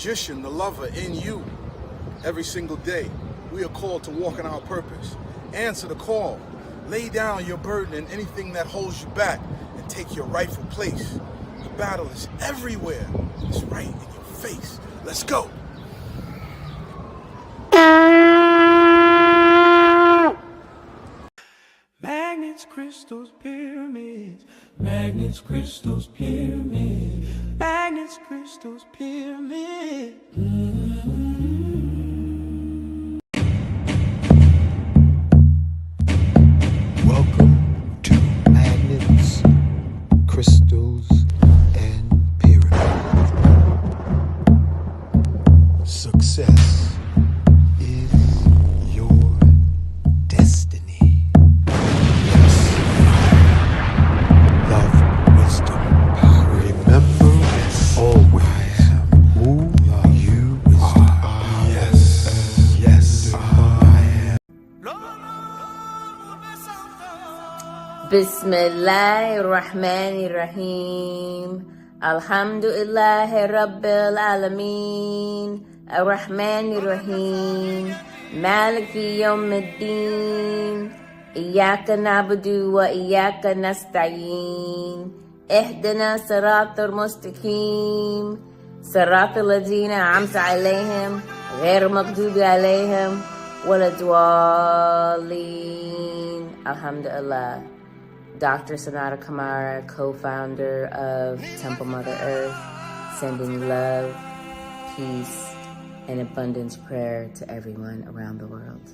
magician, the lover in you. Every single day, we are called to walk in our purpose. Answer the call. Lay down your burden and anything that holds you back and take your rightful place. The battle is everywhere. It's right in your face. Let's go. Magnets, crystals, pyramids. Magnets, crystals, pyramids. Magnets, crystals, pyramids. Welcome to Magnets, Crystals, and Pyramids. Success is your destiny. Love, wisdom, power. Remember always who you are. Yes, yes, I am. Bismillahir Rahmanir Rahim. Alhamdulillahi Rabbil Alameen. Ar-Rahmanir Rahim. Maliki Yawmiddin. Iyaka na'budu wa iyaka nasta'een. Ihdina siratal mustaqim. Siratal ladina an'amta alayhim. Ghair maghdubi alayhim. Wala dwalleen. Alhamdulillah. Dr. Sanada Kamara, co-founder of Temple Mother Earth, sending love, peace, and abundance prayer to everyone around the world.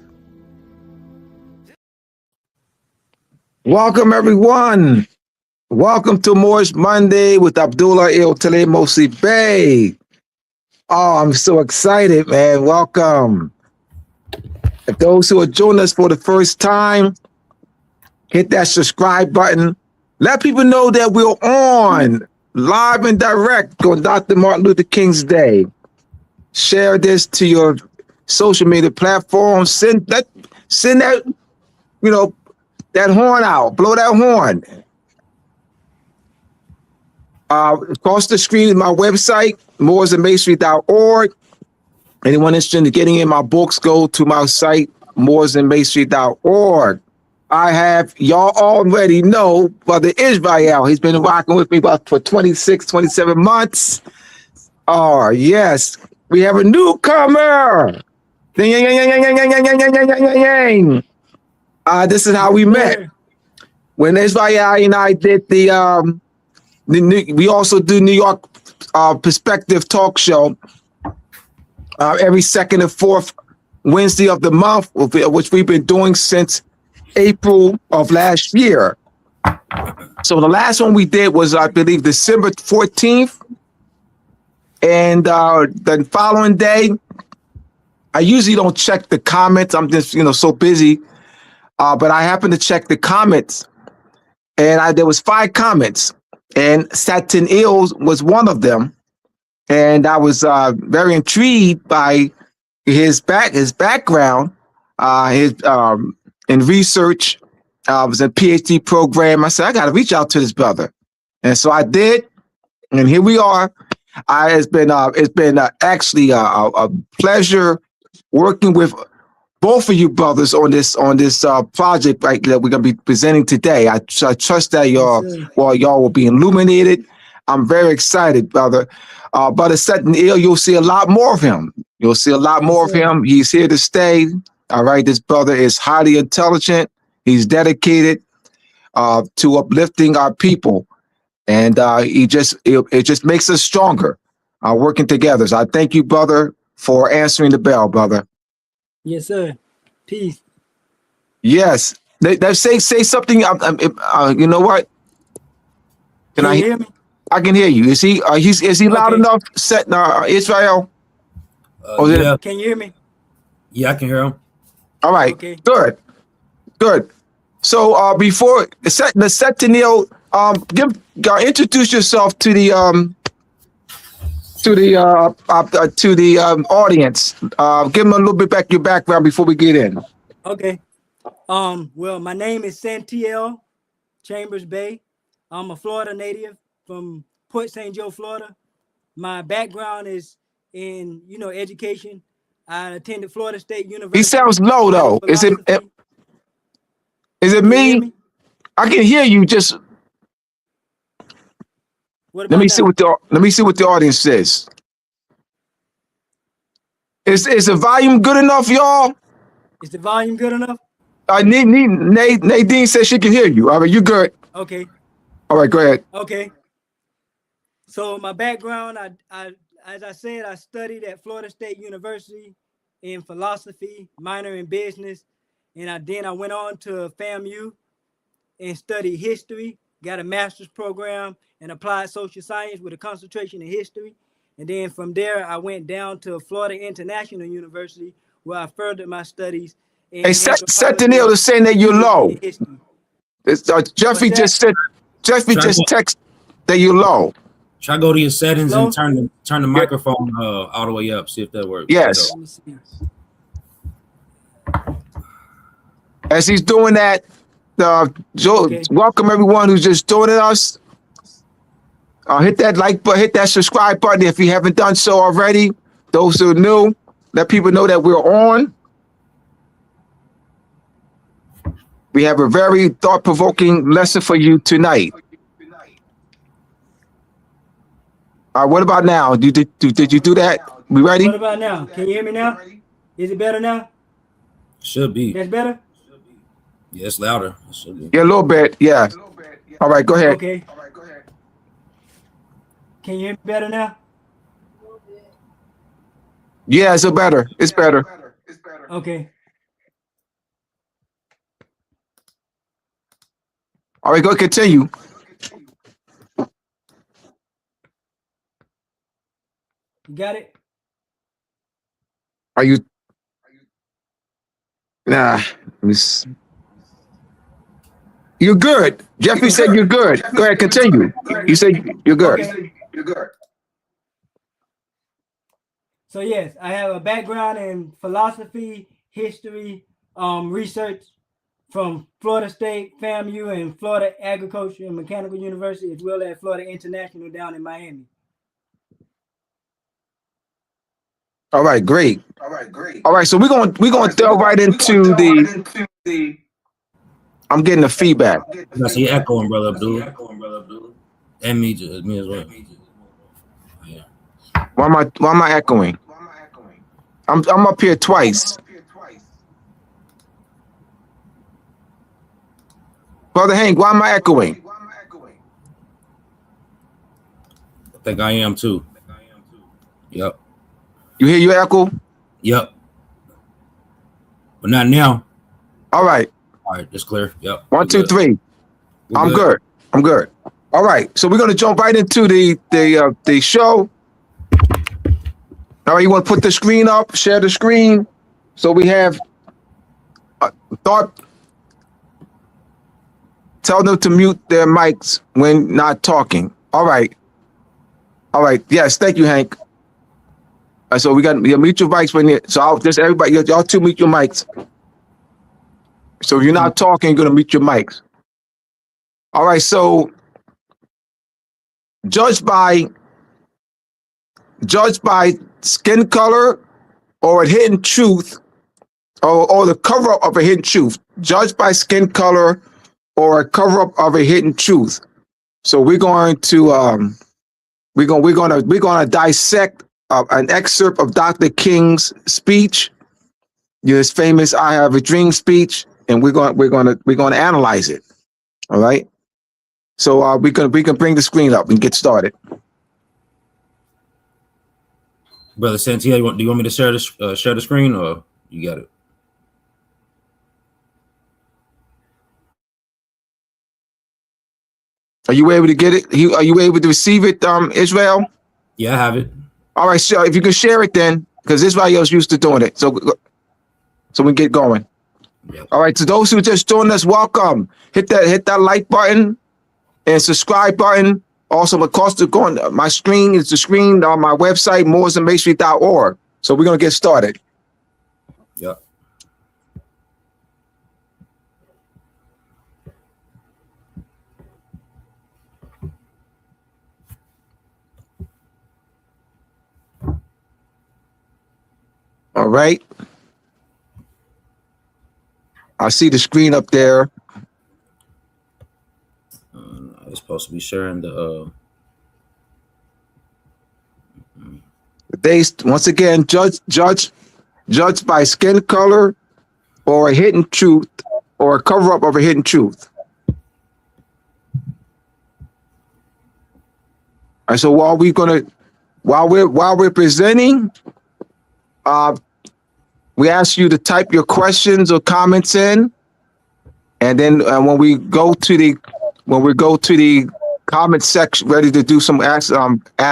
Welcome, everyone. Welcome to Moorish Monday with Abdullah Tele Mosi Bey. Oh, I'm so excited, man. Welcome. If those who are joining us for the first time, hit that subscribe button. Let people know that we're on live and direct on Dr. Martin Luther King's Day. Share this to your social media platforms. Send that, that horn out. Blow that horn. Across the screen is my website, mooresandmasonry.org. Anyone interested in getting in my books, go to my site, mooresandmasonry.org. I have, y'all already know, Brother Yisrael. He's been rocking with me for 26, 27 months. Oh, yes. We have a newcomer. This is how we met. When Yisrael and I did we also do New York Perspective Talk Show every second and fourth Wednesday of the month, which we've been doing since April of last year. So the last one we did was, I believe, December 14th. And the following day, I usually don't check the comments. I'm just, so busy. But I happened to check the comments, and there was 5 comments, and SantiEl was one of them. And I was very intrigued by his background, in research. Was a PhD program. I said, I got to reach out to this brother. And so I did. And here we are. It's been actually a pleasure working with both of you brothers on this project that we're going to be presenting today. I trust that y'all will be illuminated. I'm very excited, brother. Brother SantiEl, you'll see a lot more of him. You'll see a lot more of him. He's here to stay. All right, this brother is highly intelligent. He's dedicated to uplifting our people, and it just makes us stronger working together. So I thank you, brother, for answering the bell, brother. Yes, sir. Peace. Yes. They say something. You know what? Can you hear me? I can hear you. Is he loud enough? Yisrael? Yeah. Can you hear me? Yeah, I can hear him. All right. Okay. Good. So before the SantiEl, introduce yourself to the audience. Give them a little bit your background before we get in. Okay. Well, my name is SantiEl Chambers Bay. I'm a Florida native from Port St. Joe, Florida. My background is in education. I attended Florida State University. He sounds low though. Is it Can you me? hear me? I can hear you. Just What let about me see now? what the audience says. Is the volume good enough, y'all? Is the volume good enough? Nadine says she can hear you. All right, you good? Okay. All right, go ahead. Okay. So my background, as I said, I studied at Florida State University in philosophy, minor in business, and then I went on to FAMU and studied history, got a master's program in applied social science with a concentration in history. And then from there, I went down to Florida International University, where I furthered my studies in Hey, SantiEl is saying that you're low. Jeffrey just said, text that you're low. Try to go to your settings Hello? and turn the microphone all the way up. See if that works. Yes. Let me see. As he's doing that, welcome everyone who's just joining us. Hit that like button, hit that subscribe button if you haven't done so already. Those who are new, let people know that we're on. We have a very thought-provoking lesson for you tonight. What about now? Did you do that? We ready? What about now? Can you hear me now? Is it better now? Should be. That's better? Yeah, it's louder. It should be. Yeah, a little bit. Yeah. All right, go ahead. Okay. Can you hear me better now? Yeah, it's better. It's better. Okay. All right, go continue. You got it? Are you? Nah. You're good. Jeffrey said you're good. Go ahead, continue. You said you're good. Okay. So yes, I have a background in philosophy, history, research from Florida State, FAMU, and Florida Agriculture and Mechanical University, as well as Florida International down in Miami. All right, great. All right, so we're gonna delve right into the. I'm getting the feedback. I see you echoing, brother Abdullah. And me as well. Yeah. Why am I echoing? I'm up here twice. Brother Hank, why am I echoing? I think I am too. Yep. You hear your echo? Yep. But not now. All right. All right, it's clear. Yep. 1, 2, 3. I'm good. I'm good. All right. So we're gonna jump right into the show. All right, you want to put the screen up, share the screen, so we have thought. Tell them to mute their mics when not talking. All right. All right. Yes. Thank you, Hank. So we got mute your mics when you. So I'll just everybody, y'all two mute your mics. So if you're not talking, you're gonna mute your mics. All right. So judged by skin color or a hidden truth, or the cover up of a hidden truth. Judged by skin color or a cover up of a hidden truth. So we're going to we're gonna dissect an excerpt of Dr. King's speech, his famous "I Have a Dream" speech, and we're gonna analyze it. All right. So we can bring the screen up and get started. Brother SantiEl, do you want me to share the screen, or you got it? Are you able to get it? Are you able to receive it, Israel? Yeah, I have it. All right, so if you can share it then, because Israel's used to doing it. So we get going. Yep. All right, to those who just joined us, welcome. Hit that like button and subscribe button. Also, across my screen is the screen on my website, mooresandmasonry.org. So we're gonna get started. Yep. right. I see the screen up there. It's supposed to be sharing the. They once again judged by skin color or a hidden truth or a cover up of a hidden truth. All right, so while we're presenting, we ask you to type your questions or comments in, and then when we go to the comment section, ready to do some ask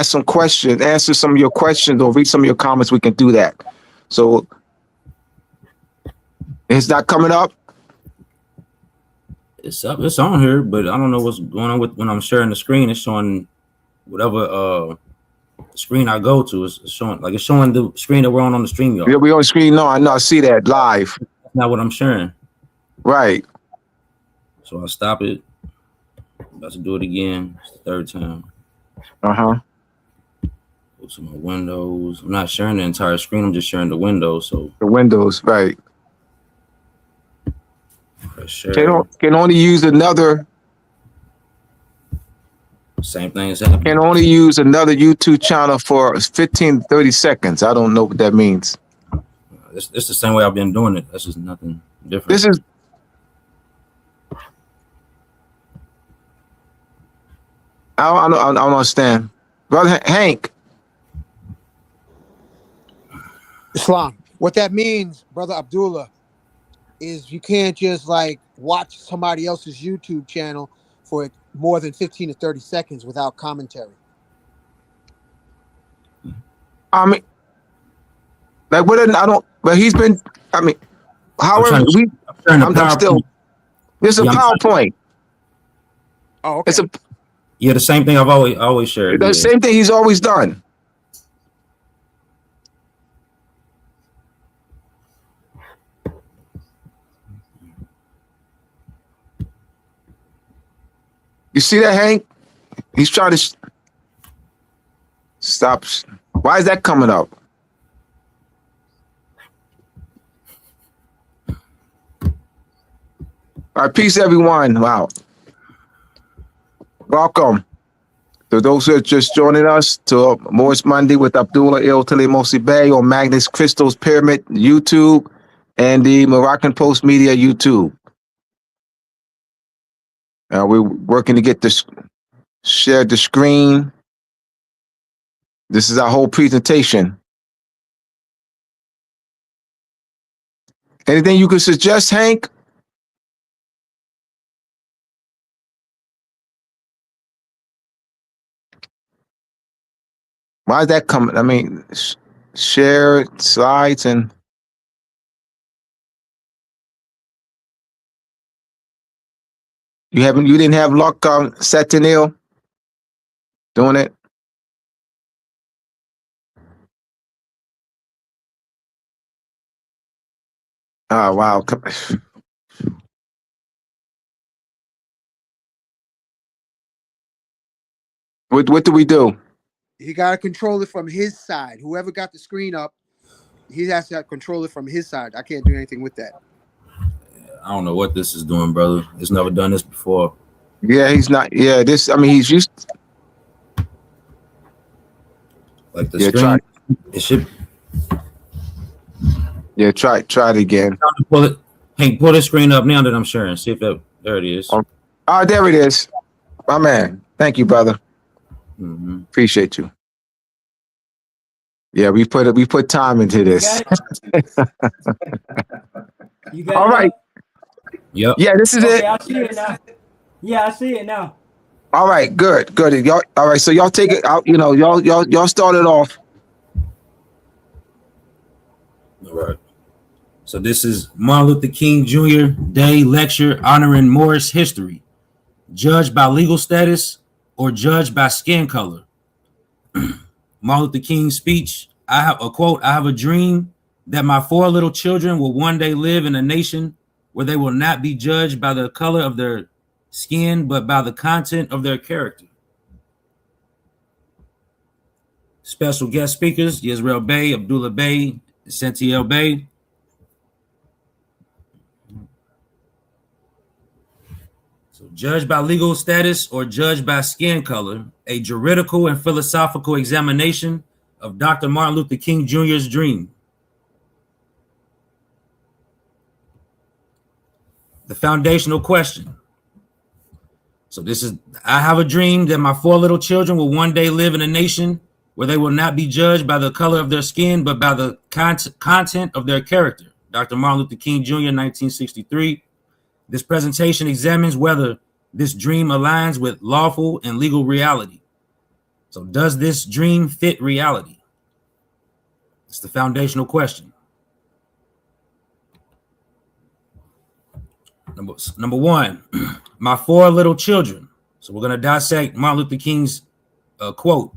some questions, answer some of your questions, or read some of your comments, we can do that. So it's not coming up. It's up. It's on here, but I don't know what's going on with when I'm sharing the screen. It's showing whatever screen I go to. It's showing the screen that we're on the stream. Yeah, we on screen. No, I know. I see that live. That's not what I'm sharing. Right. So I stop it. About to do it again. It's the third time. Uh-huh. Go to my windows. I'm not sharing the entire screen. I'm just sharing the windows. So the windows, right. Press share. Can only use another. Same thing is happening. Can only use another YouTube channel for 15 to 30 seconds. I don't know what that means. It's the same way I've been doing it. That's just nothing different. This is. I don't understand. Brother Hank. Islam. What that means, Brother Abdullah, is you can't just like watch somebody else's YouTube channel for more than 15 to 30 seconds without commentary. I mean, like, what? I don't. But he's been. I mean, however, I'm still. This is a PowerPoint. Oh, okay. It's a. Yeah, the same thing I've always shared. The same thing he's always done. You see that, Hank? He's trying to stop. Why is that coming up? All right, peace, everyone. Wow. Welcome to those who are just joining us to Moorish Monday with Abdullah Il Mosi Bey on Magnus Crystal's Pyramid YouTube and the Moroccan Post Media YouTube. We're working to get this share the screen. This is our whole presentation. Anything you could suggest, Hank? Why is that coming? I mean, share slides and. You didn't have luck on SantiEl doing it? Oh, wow. What do we do? He got to control it from his side. Whoever got the screen up, he has to control it from his side. I can't do anything with that. I don't know what this is doing, brother. It's never done this before. Yeah, he's not. Yeah, this. I mean, he's used. Like the screen. It should. Yeah, try it again. Pull it. Hank, pull the screen up now that I'm sharing. See if that. There it is. Oh, there it is. My man. Thank you, brother. Mm-hmm. Appreciate you. Yeah, we put time into this. You got all right. Yep. Yeah, this is it. I see it now. Yeah, I see it now. All right, good. Y'all, all right, so y'all take it out. You know, y'all started off. All right. So this is Martin Luther King Jr. Day lecture honoring Moorish history, judged by legal status or judged by skin color. Martin Luther King's speech. I have a quote. I have a dream that my 4 little children will one day live in a nation where they will not be judged by the color of their skin, but by the content of their character. Special guest speakers, Yisrael Bey, Abdullah Bey, SantiEl Bay. So judged by legal status or judged by skin color, a juridical and philosophical examination of Dr. Martin Luther King Jr.'s dream. The foundational question. So this is, I have a dream that my 4 little children will one day live in a nation where they will not be judged by the color of their skin, but by the content of their character. Dr. Martin Luther King Jr., 1963. This presentation examines whether this dream aligns with lawful and legal reality. So does this dream fit reality? It's the foundational question. Number 1, my 4 little children. So we're going to dissect Martin Luther King's quote.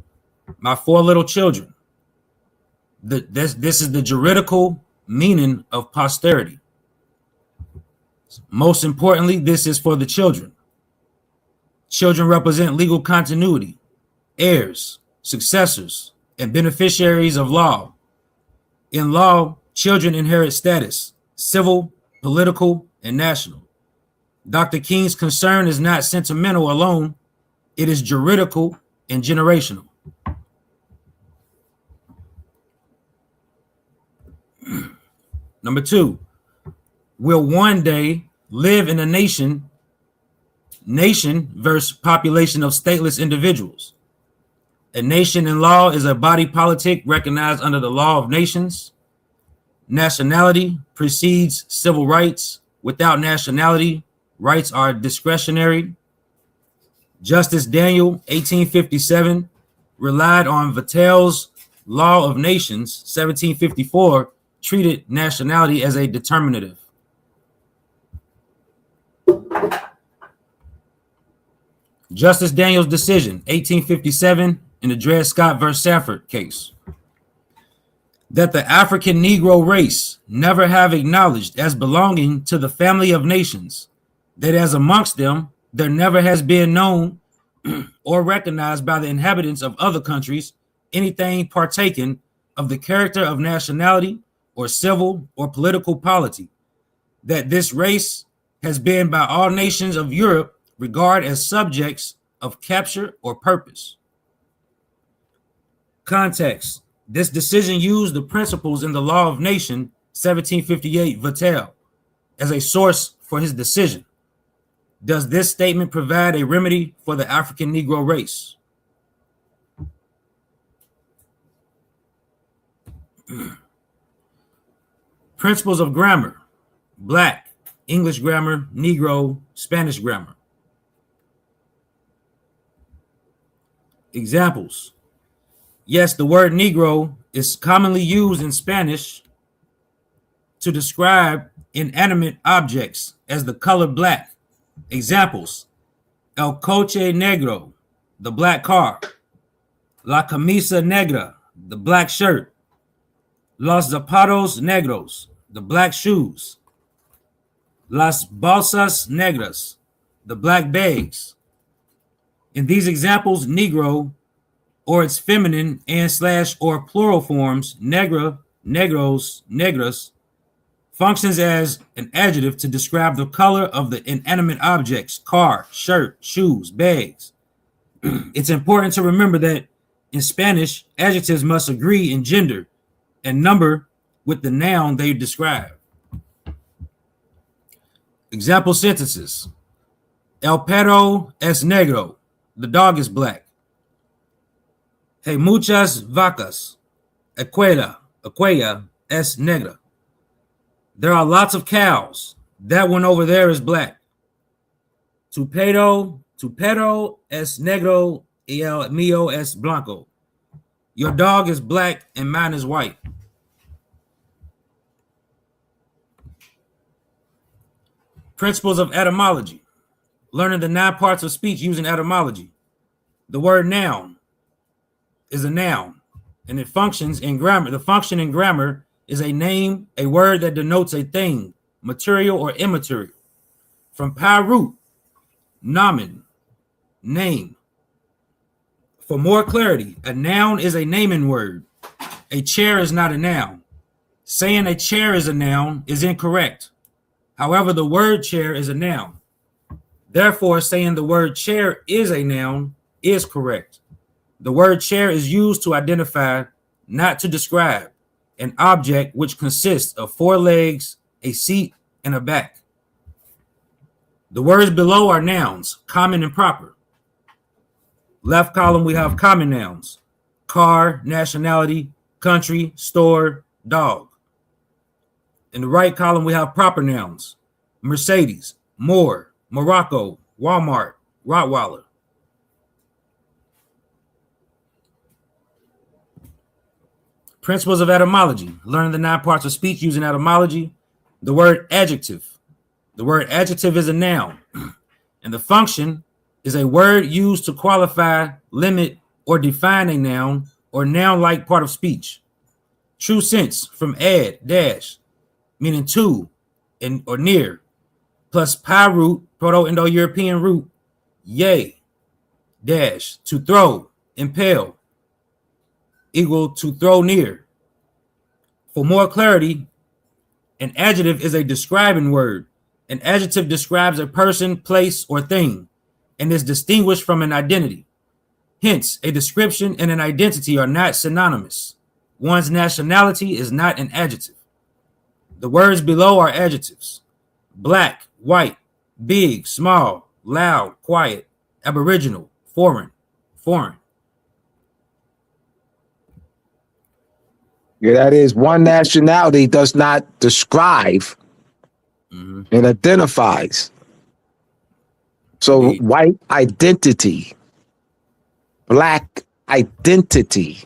My 4 little children. This is the juridical meaning of posterity. Most importantly, this is for the children. Children represent legal continuity, heirs, successors, and beneficiaries of law. In law, children inherit status, civil, political, and national. Dr. King's concern is not sentimental alone, it is juridical and generational. Number 2, will one day live in a nation versus population of stateless individuals. A nation in law is a body politic recognized under the law of nations. Nationality precedes civil rights. Without nationality, rights are discretionary. Justice Daniel, 1857, relied on Vattel's Law of Nations, 1754, treated nationality as a determinative. Justice Daniel's decision, 1857, in the Dred Scott versus Sanford case, that the African Negro race never have acknowledged as belonging to the family of nations, that as amongst them there never has been known or recognized by the inhabitants of other countries anything partaken of the character of nationality or civil or political polity, that this race has been by all nations of Europe regarded as subjects of capture or purpose. Context. This decision used the principles in the Law of Nation, 1758 Vattel, as a source for his decision. Does this statement provide a remedy for the African Negro race? Principles of grammar: Black, English grammar, Negro, Spanish grammar. Examples: yes, the word Negro is commonly used in Spanish to describe inanimate objects as the color black. Examples: el coche negro, the black car; la camisa negra, the black shirt; los zapatos negros, the black shoes; las bolsas negras, the black bags. In these examples, Negro, or its feminine and / or plural forms, negra, negros, negras, functions as an adjective to describe the color of the inanimate objects: car, shirt, shoes, bags. It's important to remember that in Spanish, adjectives must agree in gender and number with the noun they describe. Example sentences: el perro es negro, the dog is black. Hay muchas vacas, aquella es negra. There are lots of cows, that one over there is black. Tu perro es negro y el mío es blanco. Your dog is black and mine is white. Principles of etymology: learning the 9 parts of speech using etymology. The word noun is a noun, and it functions in grammar. The function in grammar is a name, a word that denotes a thing, material or immaterial. From pi root, nomen, name. For more clarity, a noun is a naming word. A chair is not a noun. Saying a chair is a noun is incorrect. However, the word chair is a noun. Therefore, saying the word chair is a noun is correct. The word chair is used to identify, not to describe, an object which consists of 4 legs, a seat, and a back. The words below are nouns, common and proper. Left column, we have common nouns: car, nationality, country, store, dog. In the right column, we have proper nouns: Mercedes, Moore, Morocco, Walmart, Rottweiler. Principles of etymology. Learning the 9 parts of speech using etymology. The word adjective. The word adjective is a noun, and the function is a word used to qualify, limit, or define a noun or noun-like part of speech. True sense, from ad, dash, meaning to and or near, plus pi root, Proto-Indo-European root, yea, dash, to throw, impel, equal to throw near. For more clarity, an adjective is a describing word. An adjective describes a person, place, or thing, and is distinguished from an identity. Hence, a description and an identity are not synonymous. One's nationality is not an adjective. The words below are adjectives: black, white, big, small, loud, quiet, aboriginal, foreign, foreign. Yeah, that is, one nationality does not describe and identifies. So Indeed. white identity, black identity.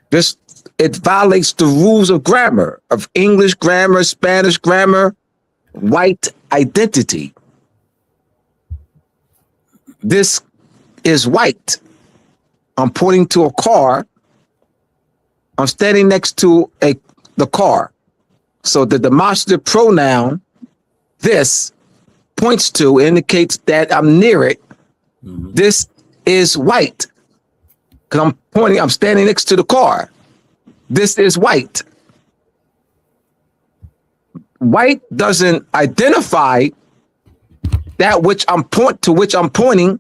This, it violates the rules of grammar, of English grammar, Spanish grammar. White identity. This is white. I'm pointing to a car. I'm standing next to the car. So the demonstrative pronoun, this, points to, indicates that I'm near it. This is white. Because I'm standing next to the car. This is white. White doesn't identify that which I'm pointing.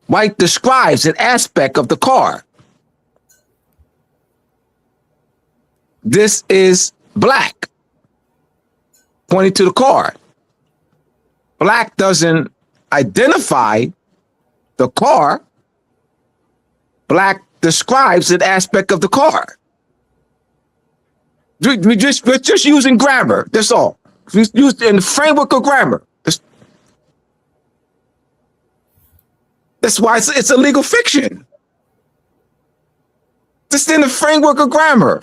White describes an aspect of the car. This is black, pointing to the car. Black doesn't identify the car. Black describes an aspect of the car. We're just using grammar. That's all. We used in the framework of grammar. That's why it's a legal fiction. Just in the framework of grammar.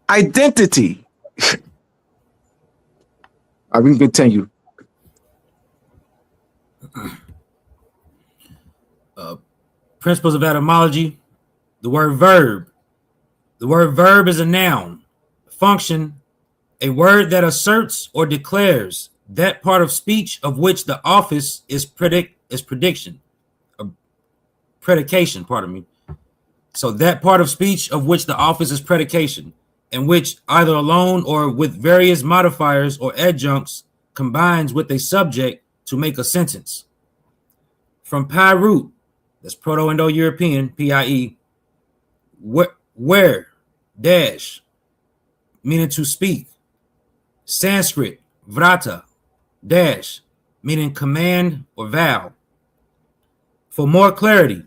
Identity. I will continue. Principles of etymology. The word verb. The word verb is a noun. Function, a word that asserts or declares that part of speech of which the office is predication. Predication, pardon me. So that part of speech of which the office is predication, in which either alone or with various modifiers or adjuncts combines with a subject to make a sentence. From pi root, that's Proto-Indo-European, PIE, where, dash, meaning to speak. Sanskrit, vrata, dash, meaning command or vow. For more clarity,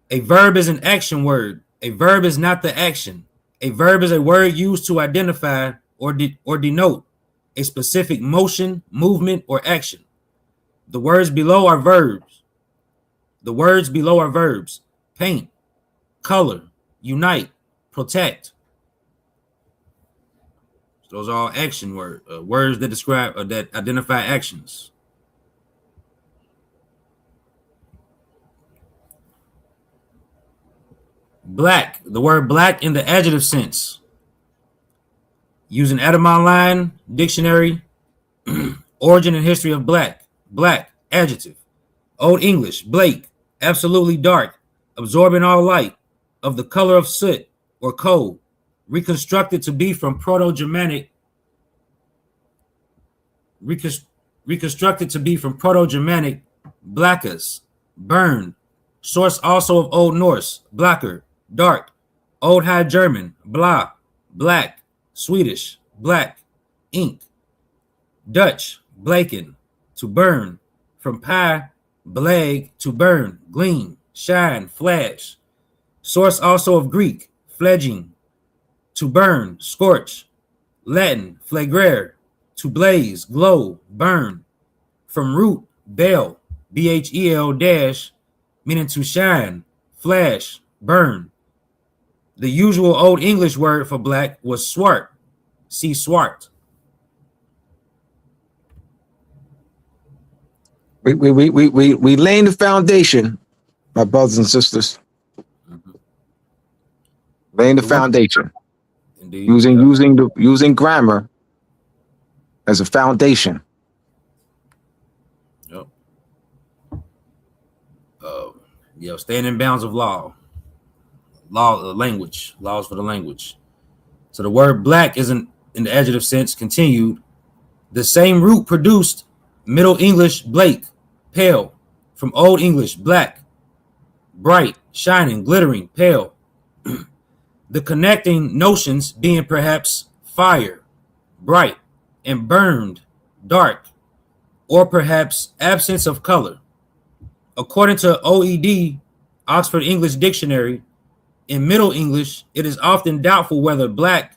a verb is an action word. A verb is not the action. A verb is a word used to identify or denote a specific motion, movement, or action. The words below are verbs. The words below are verbs: paint, color, unite, protect. Those are all action words that describe or that identify actions. Black, the word black in the adjective sense. Using etymon line, dictionary, origin and history of black. Black, adjective. Old English, Blake, absolutely dark, absorbing all light, of the color of soot, or co, reconstructed to be from Proto-Germanic, reconstructed to be from Proto-Germanic, blackas, burn, source also of Old Norse, blacker, dark, Old High German, blah, black, Swedish, black, ink, Dutch, blaken, to burn, from pi, blag, to burn, gleam, shine, flash, source also of Greek, fledging, to burn, scorch, Latin, flagrare, to blaze, glow, burn, from root, bel, bhel dash, meaning to shine, flash, burn. The usual Old English word for black was swart, see swart. We laying the foundation, my brothers and sisters. Laying the foundation. Indeed. Using grammar as a foundation. Yep. Staying in bounds of laws for the language. So the word black isn't in the adjective sense. Continued. The same root produced Middle English blake, pale, from Old English black, bright, shining, glittering, pale. The connecting notions being perhaps fire, bright, and burned, dark, or perhaps absence of color. According to OED, Oxford English Dictionary, in Middle English, it is often doubtful whether black,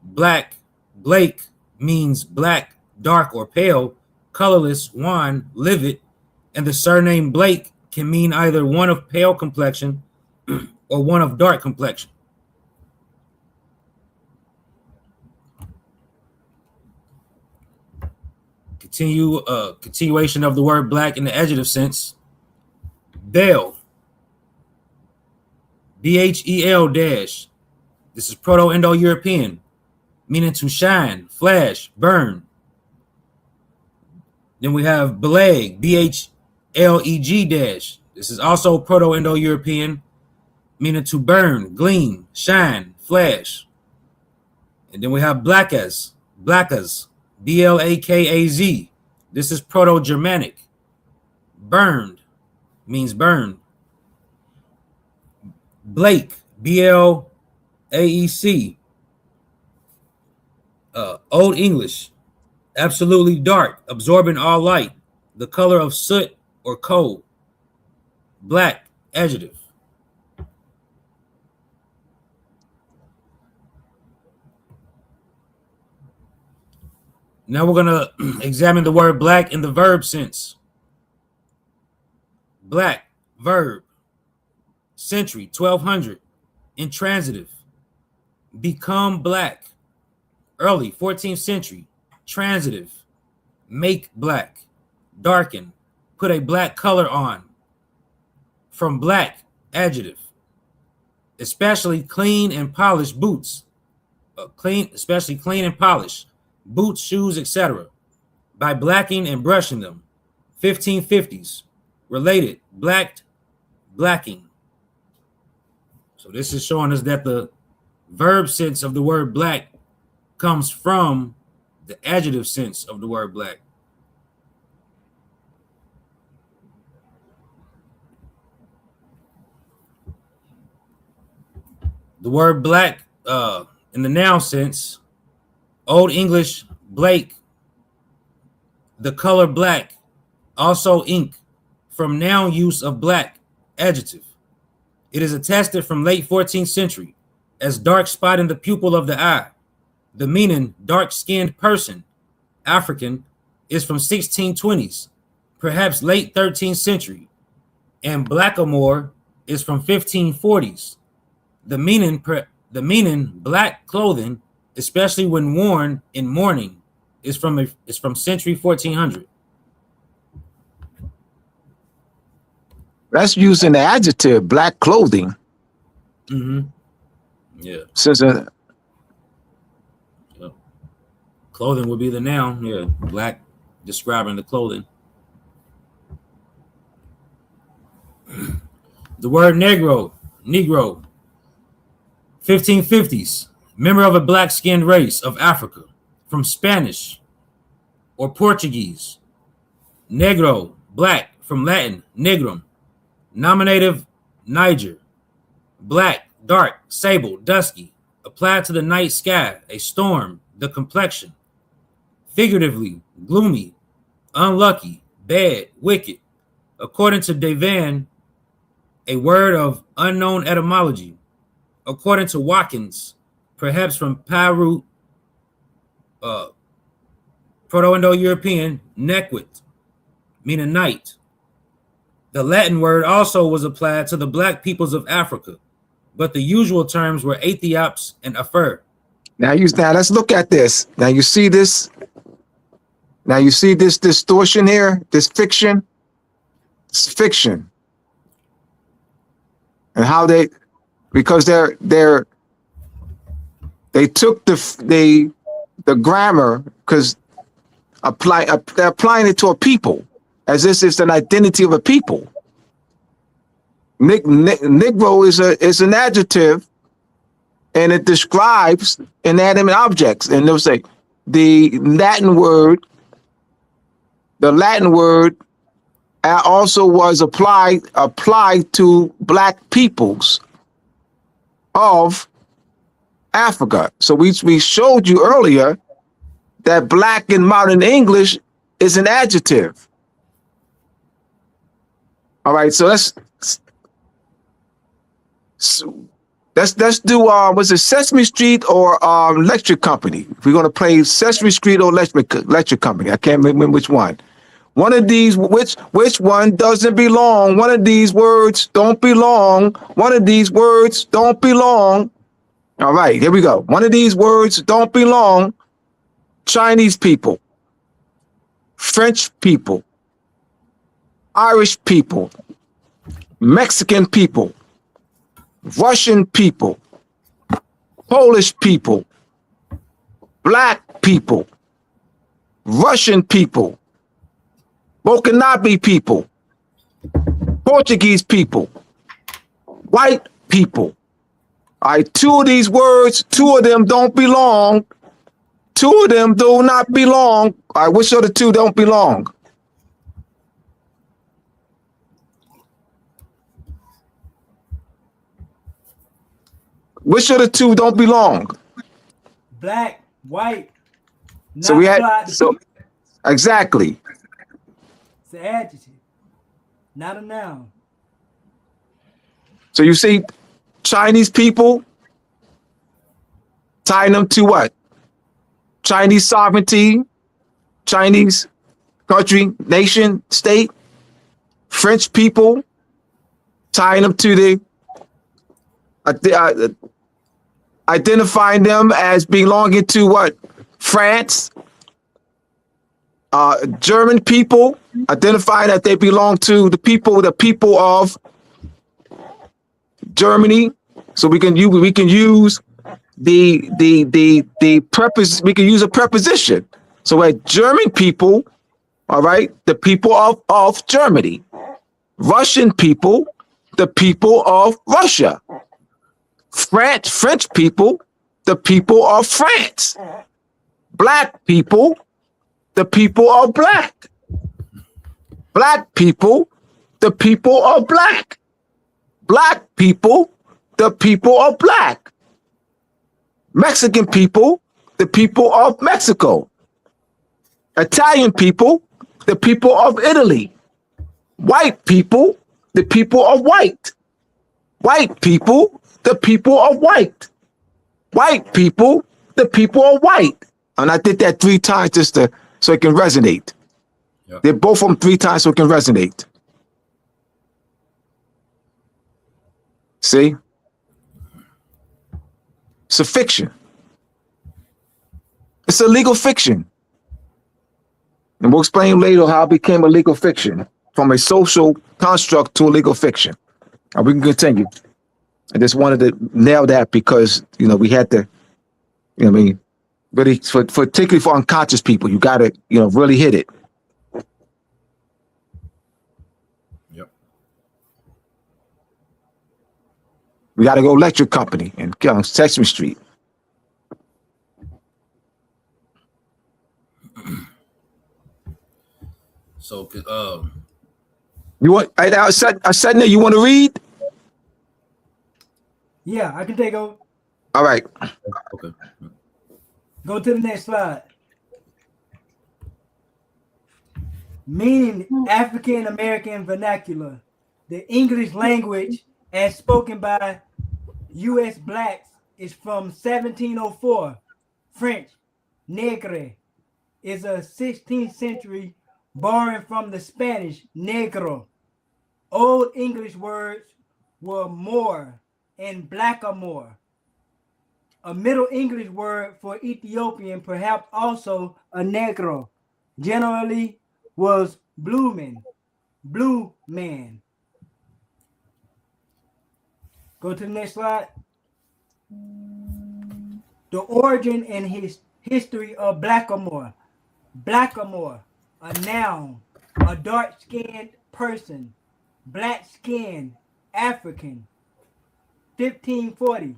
blake means black, dark, or pale, colorless, wan, livid, and the surname Blake can mean either one of pale complexion or one of dark complexion. Continuation of the word black in the adjective sense. Bel, bhel dash. This is Proto-Indo-European, meaning to shine, flash, burn. Then we have beleg, bhleg dash. This is also Proto-Indo-European, meaning to burn, gleam, shine, flash. And then we have blackas, blakaz, blakaz. This is Proto-Germanic. Burned means burn. Blake, blaec. Old English, absolutely dark, absorbing all light, the color of soot or coal. Black, adjective. Now we're going to examine the word black in the verb sense. Black, verb. Century, 1200. Intransitive. Become black. Early 14th century. Transitive. Make black. Darken. Put a black color on. From black, adjective. Especially clean and polished boots. Especially clean and polished. Boots, shoes, etc. By blacking and brushing them. 1550s. Related. Blacked, blacking. So this is showing us that the verb sense of the word black comes from the adjective sense of the word black. The word black in the noun sense, Old English blake, the color black, also ink, from noun use of black, adjective. It is attested from late 14th century as dark spot in the pupil of the eye. The meaning dark-skinned person, African, is from 1620s, perhaps late 13th century, and blackamoor is from 1540s. The meaning black clothing, especially when worn in mourning, is from century 1400. That's using the adjective black clothing. Mm-hmm. Yeah. Since clothing would be the noun. Yeah. Black describing the clothing. The word negro, 1550s, member of a black-skinned race of Africa, from Spanish or Portuguese. Negro, black, from Latin, negrum. Nominative, Niger. Black, dark, sable, dusky. Applied to the night sky, a storm, the complexion. Figuratively, gloomy, unlucky, bad, wicked. According to Devan, a word of unknown etymology. According to Watkins, perhaps from Pi root, Proto-Indo-European, nequit, meaning night. The Latin word also was applied to the black peoples of Africa, but the usual terms were Aethiops and Afer. Now let's look at this. Now you see this. Now you see this distortion here, this fiction. It's fiction. And how because they took the grammar, because they're applying it to a people as this is an identity of a people. Negro is an adjective, and it describes inanimate objects. And they'll say the Latin word also was applied to black peoples of Africa. So we showed you earlier that black in modern English is an adjective. All right, so let's do was it Sesame Street or Electric Company? If we're gonna play Sesame Street or Electric Company, I can't remember which one. One of these, which one doesn't belong? One of these words don't belong. One of these words don't belong. All right, here we go. One of these words don't belong. Chinese people, French people, Irish people, Mexican people, Russian people, Polish people, black people, Russian people, Bokanabe people, Portuguese people, white people. All right, two of these words, two of them don't belong. Two of them do not belong. All right, which of the two don't belong? Which of the two don't belong? Black, white. So we had exactly. It's an adjective, not a noun. So you see Chinese people, tying them to what? Chinese sovereignty, Chinese country, nation, state. French people, tying them to the identifying them as belonging to what? France. German people, identifying that they belong to the people of Germany. So we can use the purpose. We can use a preposition. So we're German people, all right, the people of Germany. Russian people, the people of Russia. French people, the people of France. Black people, the people of black. Black people, the people of black. Black people, the people of black. Mexican people, the people of Mexico. Italian people, the people of Italy. White people, the people of white. White people, the people of white. White people, the people of white. And I did that 3 times just so it can resonate. Yep. They're both of them 3 times so it can resonate. See? It's a fiction. It's a legal fiction. And we'll explain later how it became a legal fiction, from a social construct to a legal fiction. And we can continue. I just wanted to nail that because, we had to, really, particularly for unconscious people, you got to, really hit it. Yep. We got to go electric company and Sesame Street. So, You want? I said there. You want to read? Yeah, I can take over. All right. okay. Go to the next slide. Meaning African American vernacular, the English language as spoken by U.S. blacks is from 1704. French, negre, is a 16th century borrowing from the Spanish negro. Old English words were Moor and blackamoor. A Middle English word for Ethiopian, perhaps also a negro, generally was blue man. Go to the next slide. The origin and his history of blackamoor. Blackamoor, a noun, a dark-skinned person, black skin, African. 1540,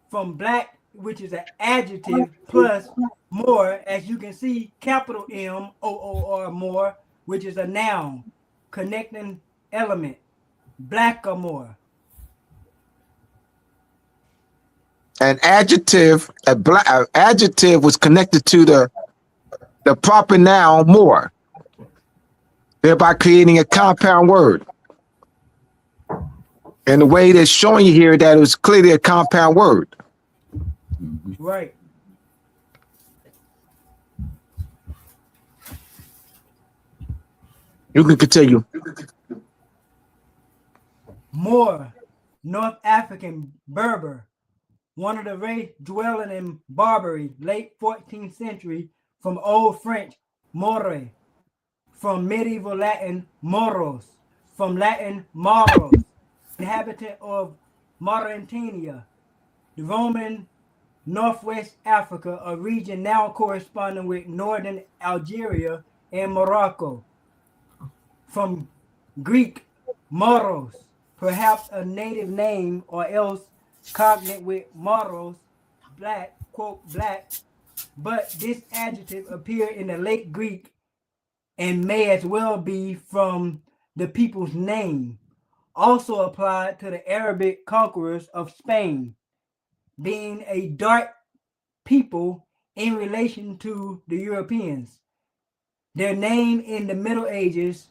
from black, which is an adjective, plus more, as you can see, capital M-O-O-R, more, which is a noun, connecting element, blackamoor. An adjective, adjective was connected to the proper noun more, thereby creating a compound word. And the way they're showing you here that it was clearly a compound word. Right. You can continue. Moor, North African Berber, one of the race dwelling in Barbary, late 14th century, from Old French, more, from medieval Latin, moros, from Latin, moros, inhabitant of Mauritania, the Roman Northwest Africa, a region now corresponding with northern Algeria and Morocco. From Greek, moros, perhaps a native name or else cognate with moros, black, quote, black, but this adjective appeared in the late Greek and may as well be from the people's name. Also applied to the Arabic conquerors of Spain, being a dark people in relation to the Europeans. Their name in the Middle Ages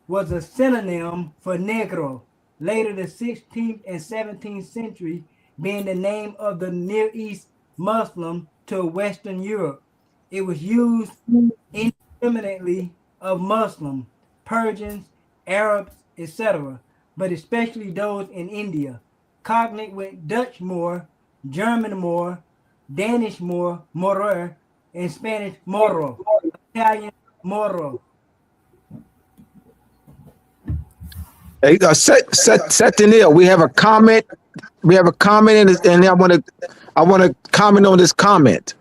was a synonym for negro, later the 16th and 17th century being the name of the Near East Muslim to Western Europe. It was used indiscriminately of Muslim, Persians, Arabs, etc., but especially those in India, cognate with Dutch Moor, German Moor, Danish Moor, Morer, and Spanish Moro, Italian Moro. Hey, SantiEl, we have a comment. We have a comment, and I want to comment on this comment.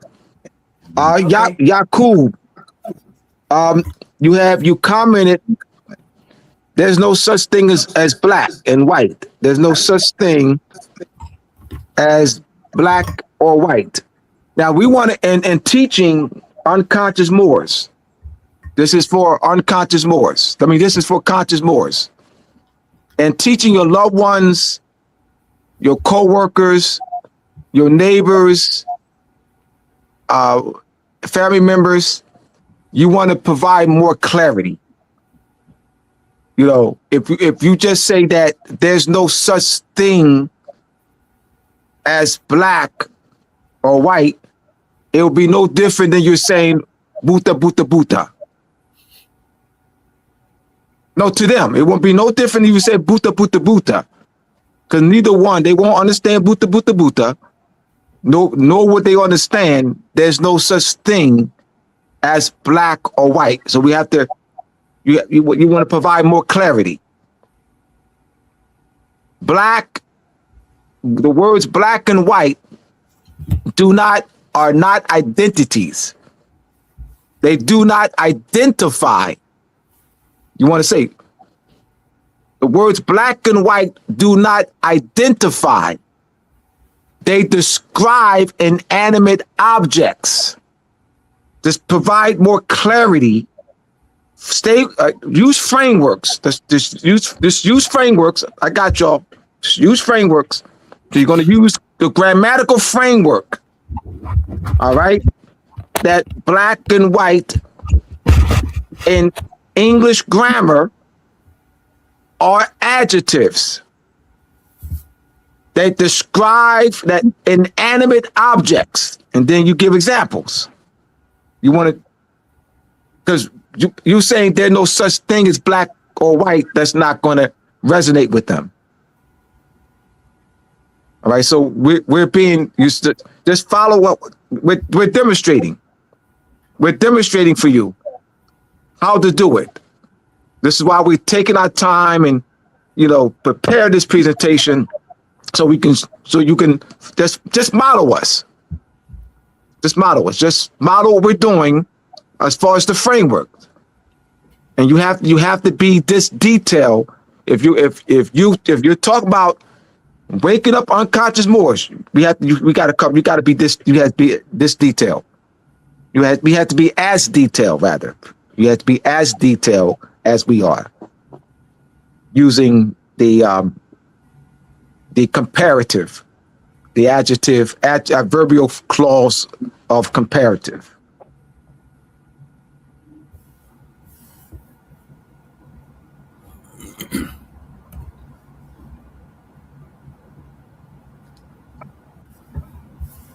Okay. Yakub, you commented. There's no such thing as black and white. There's no such thing as black or white. Now we want to, and teaching unconscious Moors. This is for unconscious Moors. I mean, this is for conscious Moors. And teaching your loved ones, your co-workers, your neighbors, family members, you want to provide more clarity. You know, if you just say that there's no such thing as black or white, it will be no different than you're saying buta, buta, buta. No, to them, it won't be no different if you say buta, buta, buta. Because neither one, they won't understand buta, buta, buta. Nor would they understand there's no such thing as black or white. So we have to, you want to provide more clarity. Black, the words black and white are not identities. They do not identify. You want to say, The words black and white do not identify. They describe inanimate objects. Just provide more clarity. Use frameworks. Just use frameworks. I got y'all. Just use frameworks. So you're going to use the grammatical framework. All right. That black and white in English grammar are adjectives that describe that inanimate objects, and then you give examples. You want to, because you saying there's no such thing as black or white, that's not going to resonate with them. All right, so we're being used to just follow up. We're demonstrating. We're demonstrating for you how to do it. This is why we're taking our time and, prepare this presentation so you can just model us. Just model us. Just model what we're doing as far as the framework. And you have to be this detailed. If you're talking about waking up unconscious Moors, you have to be this detailed. We have to be as detailed, rather. You have to be as detailed as we are, using the comparative, the adverbial clause of comparative.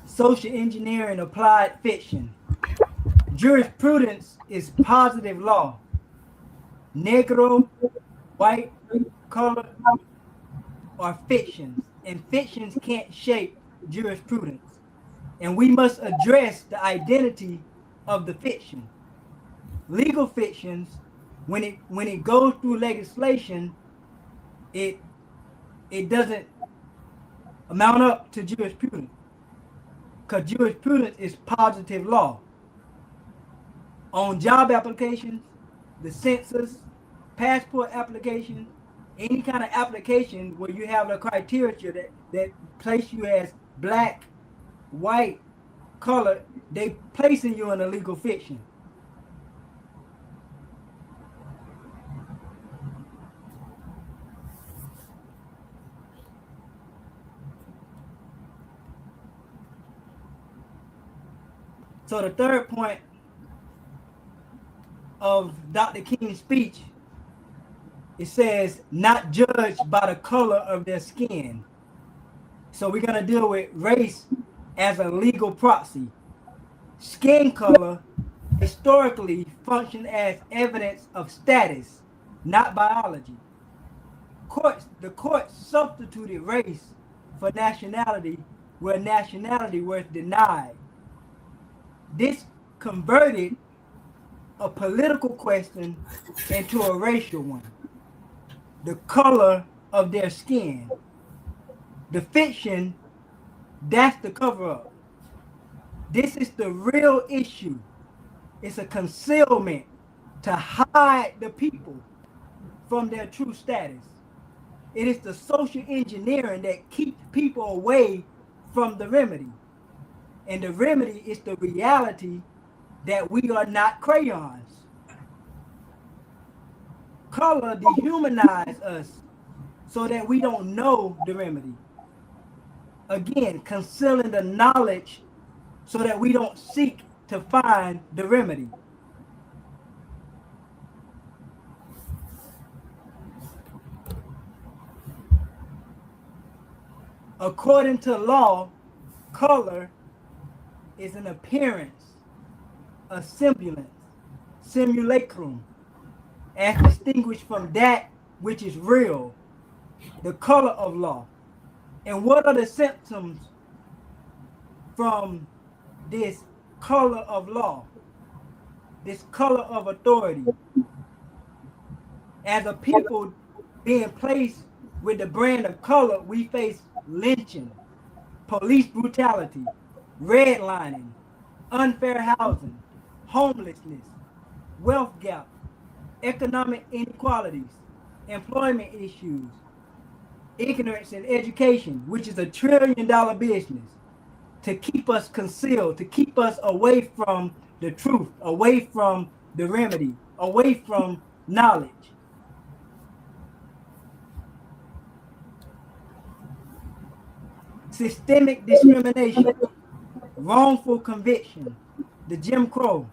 Social engineering applied fiction. Jurisprudence is positive law. Negro, white, color are fictions, and fictions can't shape jurisprudence. And we must address the identity of the fiction. Legal fictions, when it goes through legislation, it doesn't amount up to jurisprudence, because jurisprudence is positive law. On job applications, the census, passport applications, any kind of application where you have the criteria that place you as black, white, color, they placing you in a legal fiction. So the third point of Dr. King's speech, it says, not judged by the color of their skin. So we're going to deal with race as a legal proxy. Skin color historically functioned as evidence of status, not biology. The court substituted race for nationality where nationality was denied. This converted a political question into a racial one. The color of their skin. The fiction, that's the cover-up. This is the real issue. It's a concealment to hide the people from their true status. It is the social engineering that keeps people away from the remedy. And the remedy is the reality that we are not crayons. Color dehumanizes us so that we don't know the remedy. Again, concealing the knowledge so that we don't seek to find the remedy. According to law, color is an appearance, a semblance, simulacrum, as distinguished from that which is real, the color of law. And what are the symptoms from this color of law, this color of authority? As a people being placed with the brand of color, we face lynching, police brutality, redlining, unfair housing, homelessness, wealth gap, economic inequalities, employment issues, ignorance in education, which is $1 trillion business, to keep us concealed, to keep us away from the truth, away from the remedy, away from knowledge. Systemic discrimination, wrongful conviction, the Jim Crow,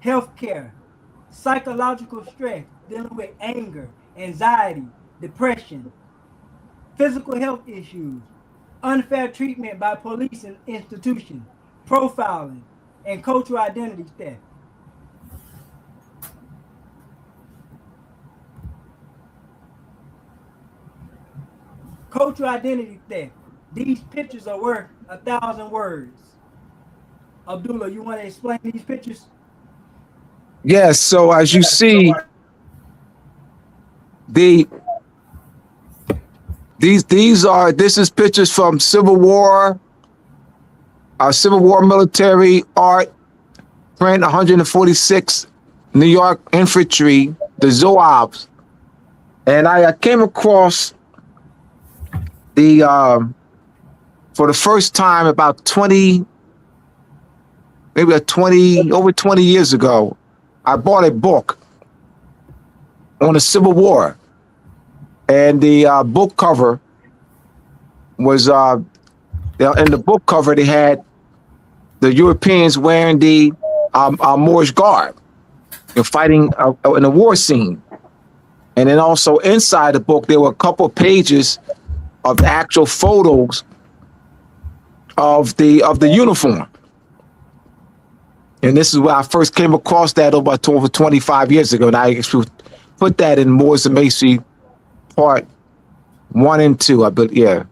healthcare, psychological stress, dealing with anger, anxiety, depression, physical health issues, unfair treatment by police and institutions, profiling, and cultural identity theft. Cultural identity theft. These pictures are worth 1,000 words. Abdullah, you want to explain these pictures? Yes. So as you see, this is pictures from Civil War military art, print 146, New York infantry, the Zouaves, and I came across the for the first time about 20, maybe 20 years ago. I bought a book on the Civil War, and the book cover was in the book cover they had the Europeans wearing the Moorish garb and fighting in a war scene, and then also inside the book there were a couple of pages of the actual photos of the uniform. And this is where I first came across that over 25 years ago. And I put that in Moors and Macy part 1 and 2, I believe. Yeah.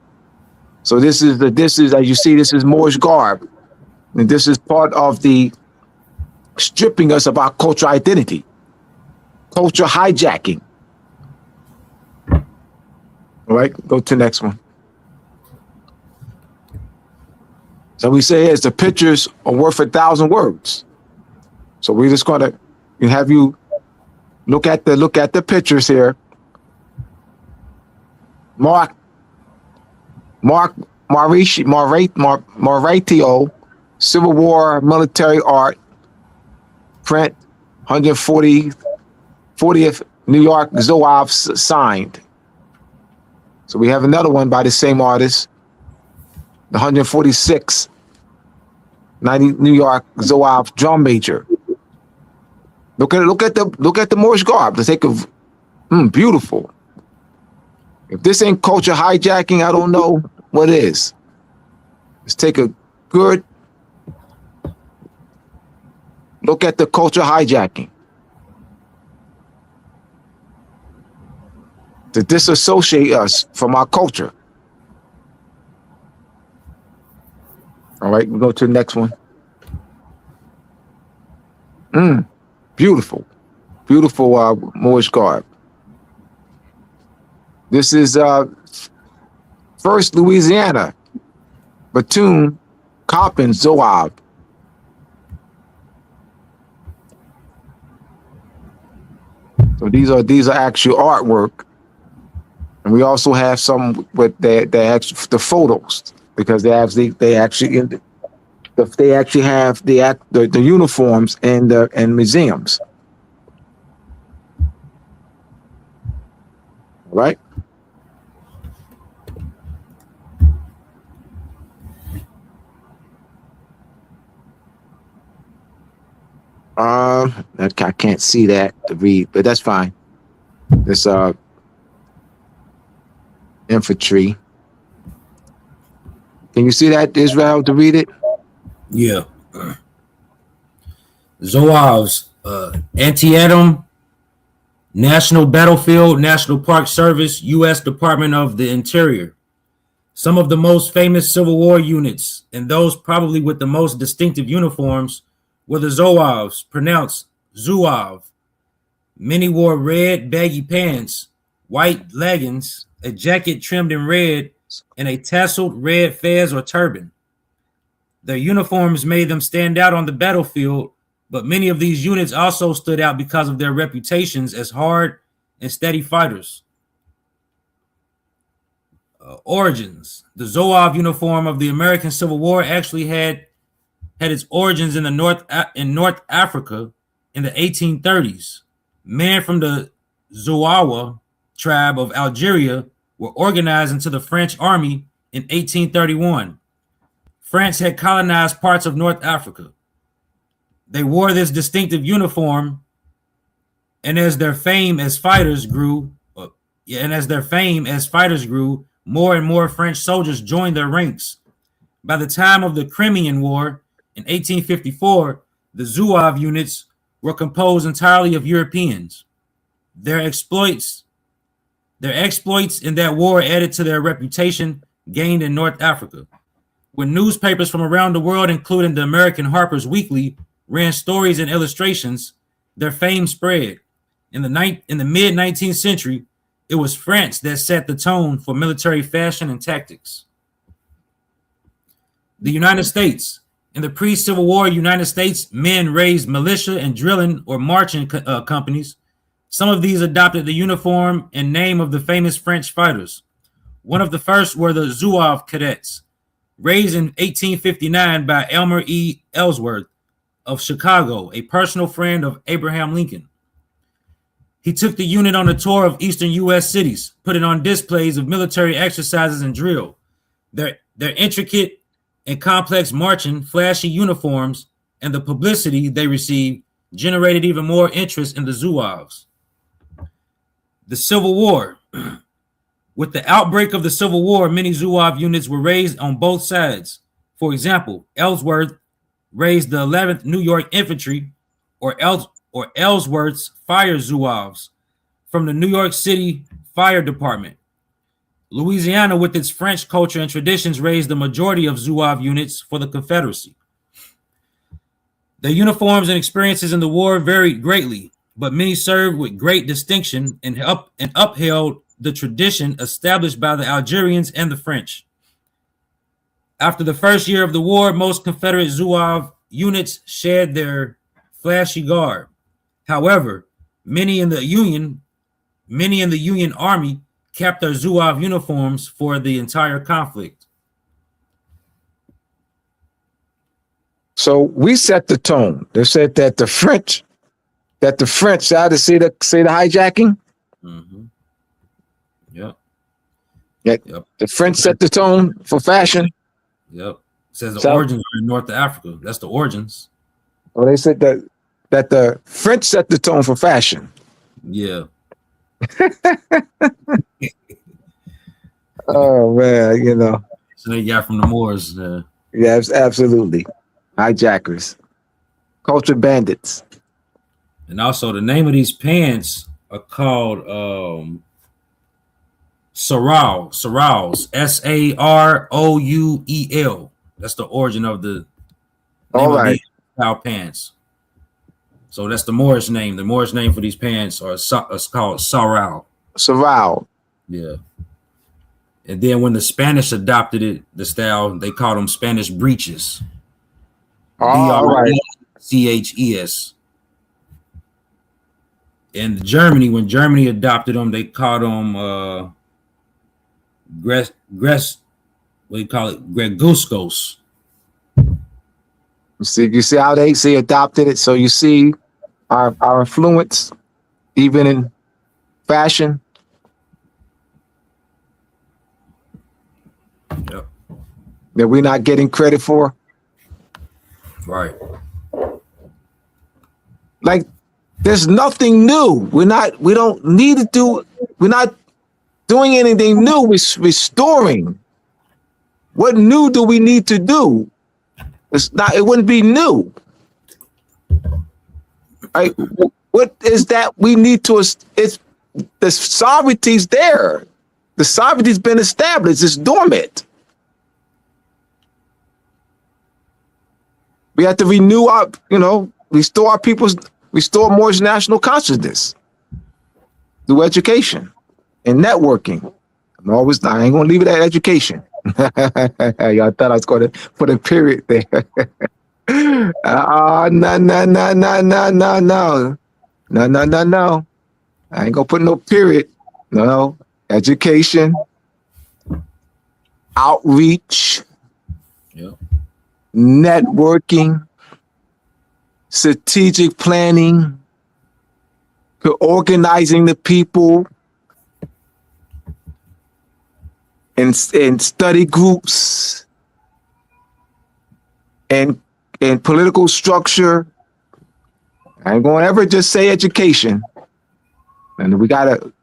So this is as you see, this is Moorish garb. And this is part of the stripping us of our cultural identity, culture hijacking. All right, go to the next one. So we say is the pictures are worth 1,000 words. So we're just gonna have you look at the pictures here. Mauritio, Civil War military art, print 40th New York Zouaves signed. So we have another one by the same artist. The 146 90 New York Zouave drum major. Look at the Moorish garb. Let's take a beautiful. If this ain't culture hijacking, I don't know what is. Let's take a good look at the culture hijacking. To disassociate us from our culture. All right, we'll go to the next one. Beautiful Moorish garb. This is first Louisiana, Bethune Coppin Zouave. So these are actual artwork, and we also have some with the photos. Because they actually have the uniforms and museums, right? I can't see that to read, but that's fine. This infantry. Can you see that, Israel, to read it? Yeah. Zouaves, Antietam, National Battlefield, National Park Service, U.S. Department of the Interior. Some of the most famous Civil War units, and those probably with the most distinctive uniforms, were the Zouaves, pronounced Zouave. Many wore red baggy pants, white leggings, a jacket trimmed in red, and a tasseled red fez or turban. Their uniforms made them stand out on the battlefield, but many of these units also stood out because of their reputations as hard and steady fighters. Origins. The Zouave uniform of the American Civil War actually had its origins in the North Africa in the 1830s. Men from the Zouawa tribe of Algeria were organized into the French army in 1831. France had colonized parts of North Africa. They wore this distinctive uniform, and as their fame as fighters grew, more and more French soldiers joined their ranks. By the time of the Crimean War in 1854, the Zouave units were composed entirely of Europeans. Their exploits in that war added to their reputation gained in North Africa. When newspapers from around the world, including the American Harper's Weekly, ran stories and illustrations, their fame spread. In the mid-19th century, it was France that set the tone for military fashion and tactics. The United States. In the pre-Civil War United States, men raised militia and drilling or marching companies. Some of these adopted the uniform and name of the famous French fighters. One of the first were the Zouave cadets, raised in 1859 by Elmer E. Ellsworth of Chicago, a personal friend of Abraham Lincoln. He took the unit on a tour of eastern U.S. cities, putting on displays of military exercises and drill. Their intricate and complex marching, flashy uniforms, and the publicity they received generated even more interest in the Zouaves. The Civil War. With the outbreak of the Civil War, many Zouave units were raised on both sides. For example, Ellsworth raised the 11th New York Infantry, or Ellsworth's Fire Zouaves, from the New York City Fire Department. Louisiana, with its French culture and traditions, raised the majority of Zouave units for the Confederacy. Their uniforms and experiences in the war varied greatly, but many served with great distinction and upheld the tradition established by the Algerians and the French. After the first year of the war, most Confederate Zouave units shed their flashy garb. However, many in the Union Army kept their Zouave uniforms for the entire conflict. So we set the tone. They said that the French had to say the hijacking. Mm-hmm. Yep. Yep. The French set the tone for fashion. Yep. It says the origins are in North Africa. That's the origins. Well, they said that the French set the tone for fashion. Yeah. Oh man, you know. So they got from the Moors. Yes, absolutely. Hijackers, culture bandits. And also the name of these pants are called Sarous, Sarouel. That's the origin of the name of these style pants. So that's the Moorish name. The Moorish name for these pants is called Sarou. Sarou. Yeah. And then when the Spanish adopted it, the style, they called them Spanish breeches. All right. Ches. And Germany, when Germany adopted them, they called them Greguskos. You see how they adopted it. So you see our influence, even in fashion. Yep. That we're not getting credit for. Right. Like, there's nothing new. We're not doing anything new. We're restoring. What new do we need to do? It wouldn't be new. Right? What is that we need to, it's the sovereignty's there. The sovereignty's been established, it's dormant. We have to renew our, restore Moorish national consciousness through education and networking. I ain't gonna leave it at education. Y'all thought I was gonna put a period there. No. I ain't gonna put no period. No, education, outreach, Yeah. networking, strategic planning, organizing the people in study groups and political structure. I ain't gonna ever just say education. And we gotta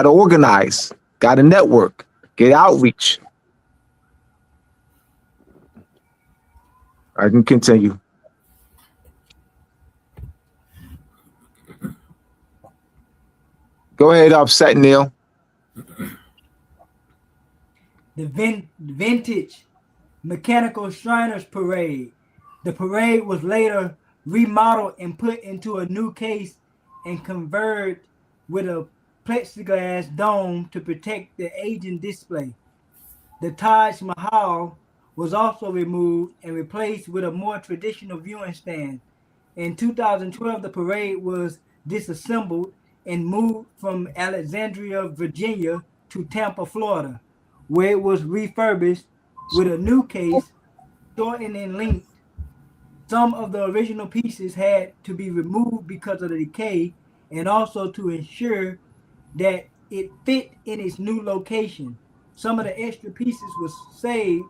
organize, gotta network, get outreach. I can continue. Go ahead, SantiEl. The vintage Mechanical Shriners Parade. The parade was later remodeled and put into a new case and converted with a plexiglass dome to protect the aging display. The Taj Mahal was also removed and replaced with a more traditional viewing stand. In 2012, the parade was disassembled and moved from Alexandria, Virginia to Tampa, Florida, where it was refurbished with a new case, shortened in length. Some of the original pieces had to be removed because of the decay and also to ensure that it fit in its new location. Some of the extra pieces was saved,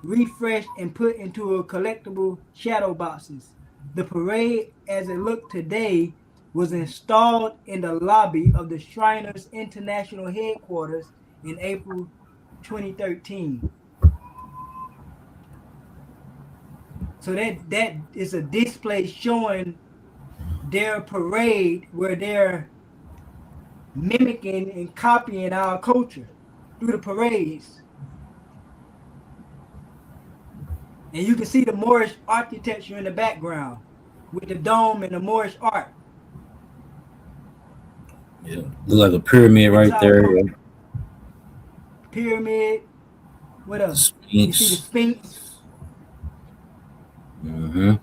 refreshed, and put into a collectible shadow boxes. The parade, as it looked today, was installed in the lobby of the Shriners International Headquarters in April 2013. So that is a display showing their parade where they're mimicking and copying our culture through the parades. And you can see the Moorish architecture in the background with the dome and the Moorish art. Yeah. Look like a pyramid right there. Yeah. Pyramid. What else? Sphinx. You see the Sphinx. Mm-hmm.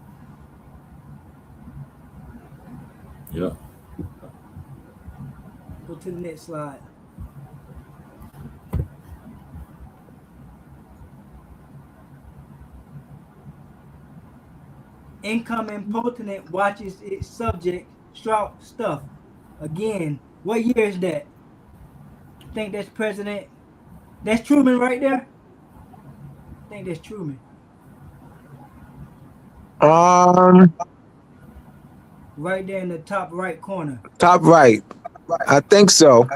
Yeah. Go to the next slide. Incoming potentate watches its subject stuff. Again, what year is that? I think that's President. That's Truman right there? I think that's Truman. Right there in the top right corner. Top right. I think so.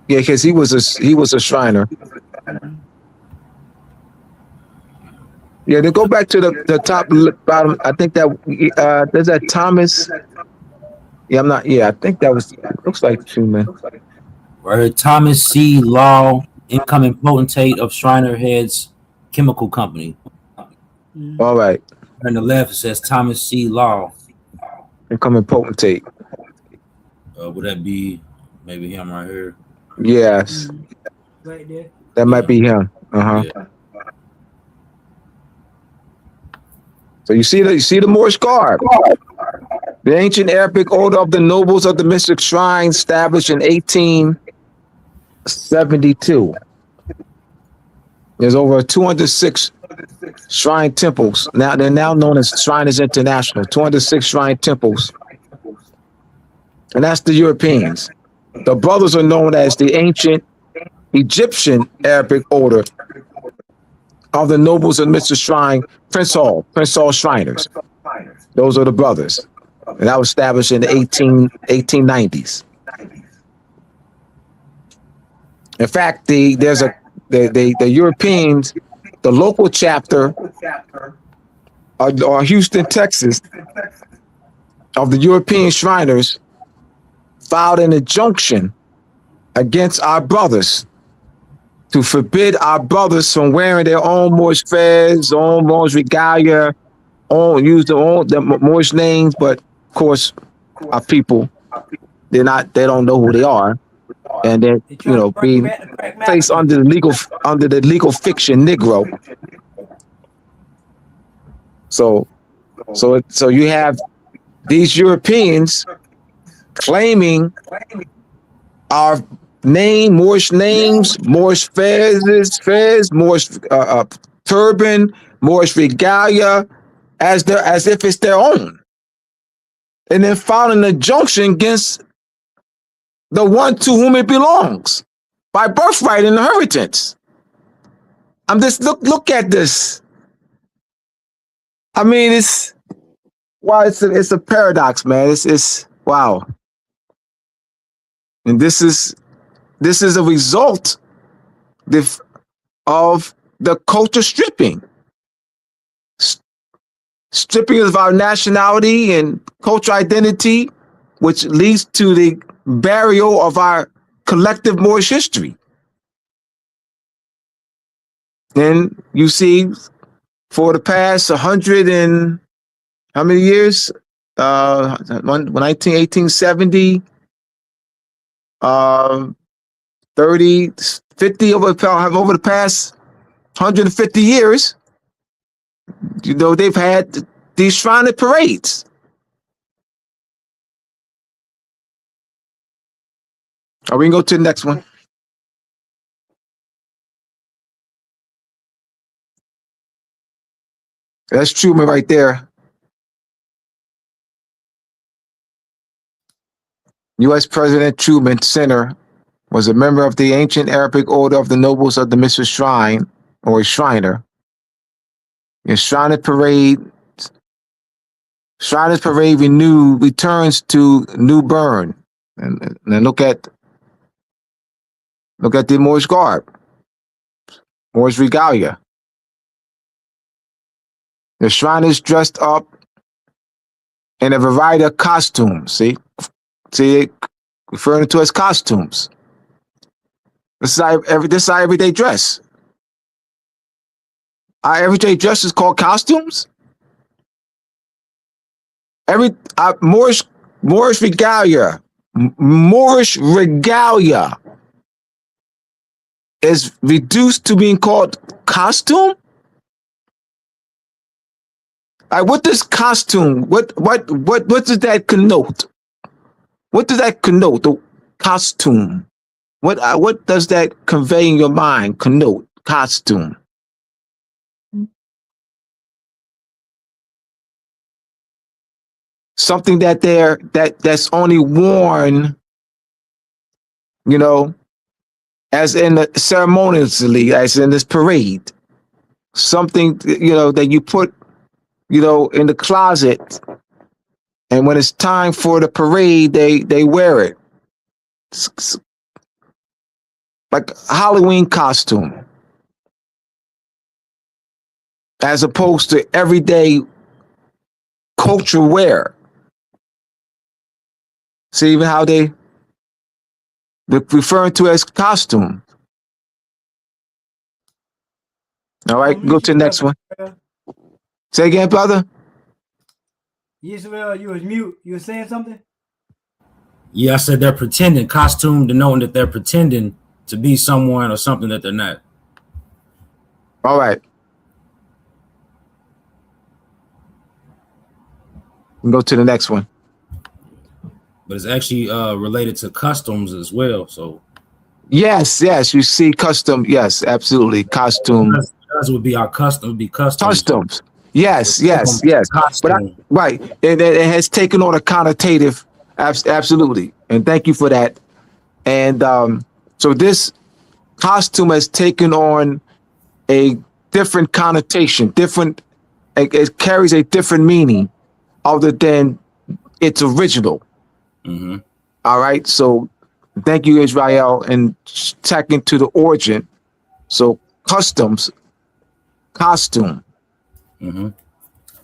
Yeah, because he was a Shriner. Yeah, to go back to the top bottom, I think that there's that Thomas. Yeah, I'm not. Yeah, I think that was. Looks like Truman. Right here, Thomas C. Law, incoming potentate of Shriner Heads Chemical Company. All right. On the left, it says Thomas C. Law. Incoming potentate. Would that be maybe him right here? Yes. Right there. That might be him. Uh-huh. Yeah. So you see the Moorish garb. The ancient Arabic order of the nobles of the mystic shrine established in 1872. There's over 206 shrine temples. Now they're now known as Shriners International. 206 shrine temples. And that's the Europeans. The brothers are known as the ancient Egyptian Arabic order of the nobles of Mr. Shrine, Prince Hall Shriners. Those are the brothers. And that was established in the 1890s. In fact, the Europeans, the local chapter of Houston, Texas, of the European Shriners filed an injunction against our brothers to forbid our brothers from wearing their own Moorish fez, own Moorish regalia, use the Moorish names, but of course, our people, they don't know who they are, and then being placed under the legal fiction Negro. So you have these Europeans claiming our name, Moorish names, Moorish fez, Moorish turban, Moorish regalia, as if it's their own, and then filing a junction against the one to whom it belongs by birthright and inheritance. I'm just look at this. I mean, it's a paradox, man. It's wow. And this is a result of the culture stripping. Stripping of our nationality and cultural identity, which leads to the burial of our collective Moorish history. And you see, for the past 100 and how many years? 1870, 30, 50 over the past 150 years, you know, they've had these shrine parades. We can go to the next one. That's Truman right there. U.S. President Truman, Center, was a member of the ancient Arabic order of the nobles of the Mr. Shrine, or a Shriner. The Shriners Parade returns to New Bern. And look at the Moorish garb, Moorish regalia. The Shriners dressed up in a variety of costumes. See, referring to as costumes. This is our everyday dress. Our everyday dress is called costumes. Moorish regalia. Moorish regalia is reduced to being called costume. What does costume? What does that connote? What does that connote? The costume. What does that convey in your mind? Connote costume. Something that's only worn, you know, as in the ceremoniously, as in this parade. Something, you know, that you put, you know, in the closet, and when it's time for the parade, they wear it. It's like a Halloween costume, as opposed to everyday cultural wear. See, even how they're referring to as costume. All right, go to the next one. Say again, brother. Yisrael, you was mute. You were saying something? Yeah, I said they're pretending. Costume denoting that they're pretending to be someone or something that they're not. All right. We can go to the next one. But it's actually related to customs as well. So yes, you see custom. Yes, absolutely. Costume. That would be our custom. Would be customs. Yes. Costume. But it has taken on a connotative. Absolutely, and thank you for that. And so this costume has taken on a different connotation. It carries a different meaning other than its original. Mm-hmm. All right. So thank you, Israel, and checking to the origin. So costume. Mm-hmm.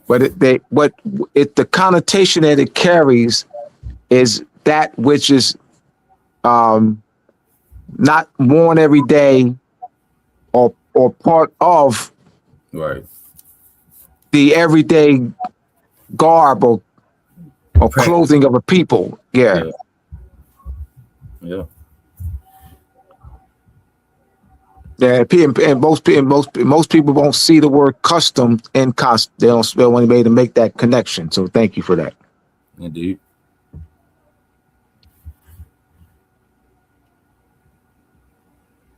But the connotation that it carries is that which is not worn every day or part of right the everyday garb or clothing of a people. Yeah. And most people won't see the word custom in costume. They don't want anybody to make that connection. So thank you for that. Indeed.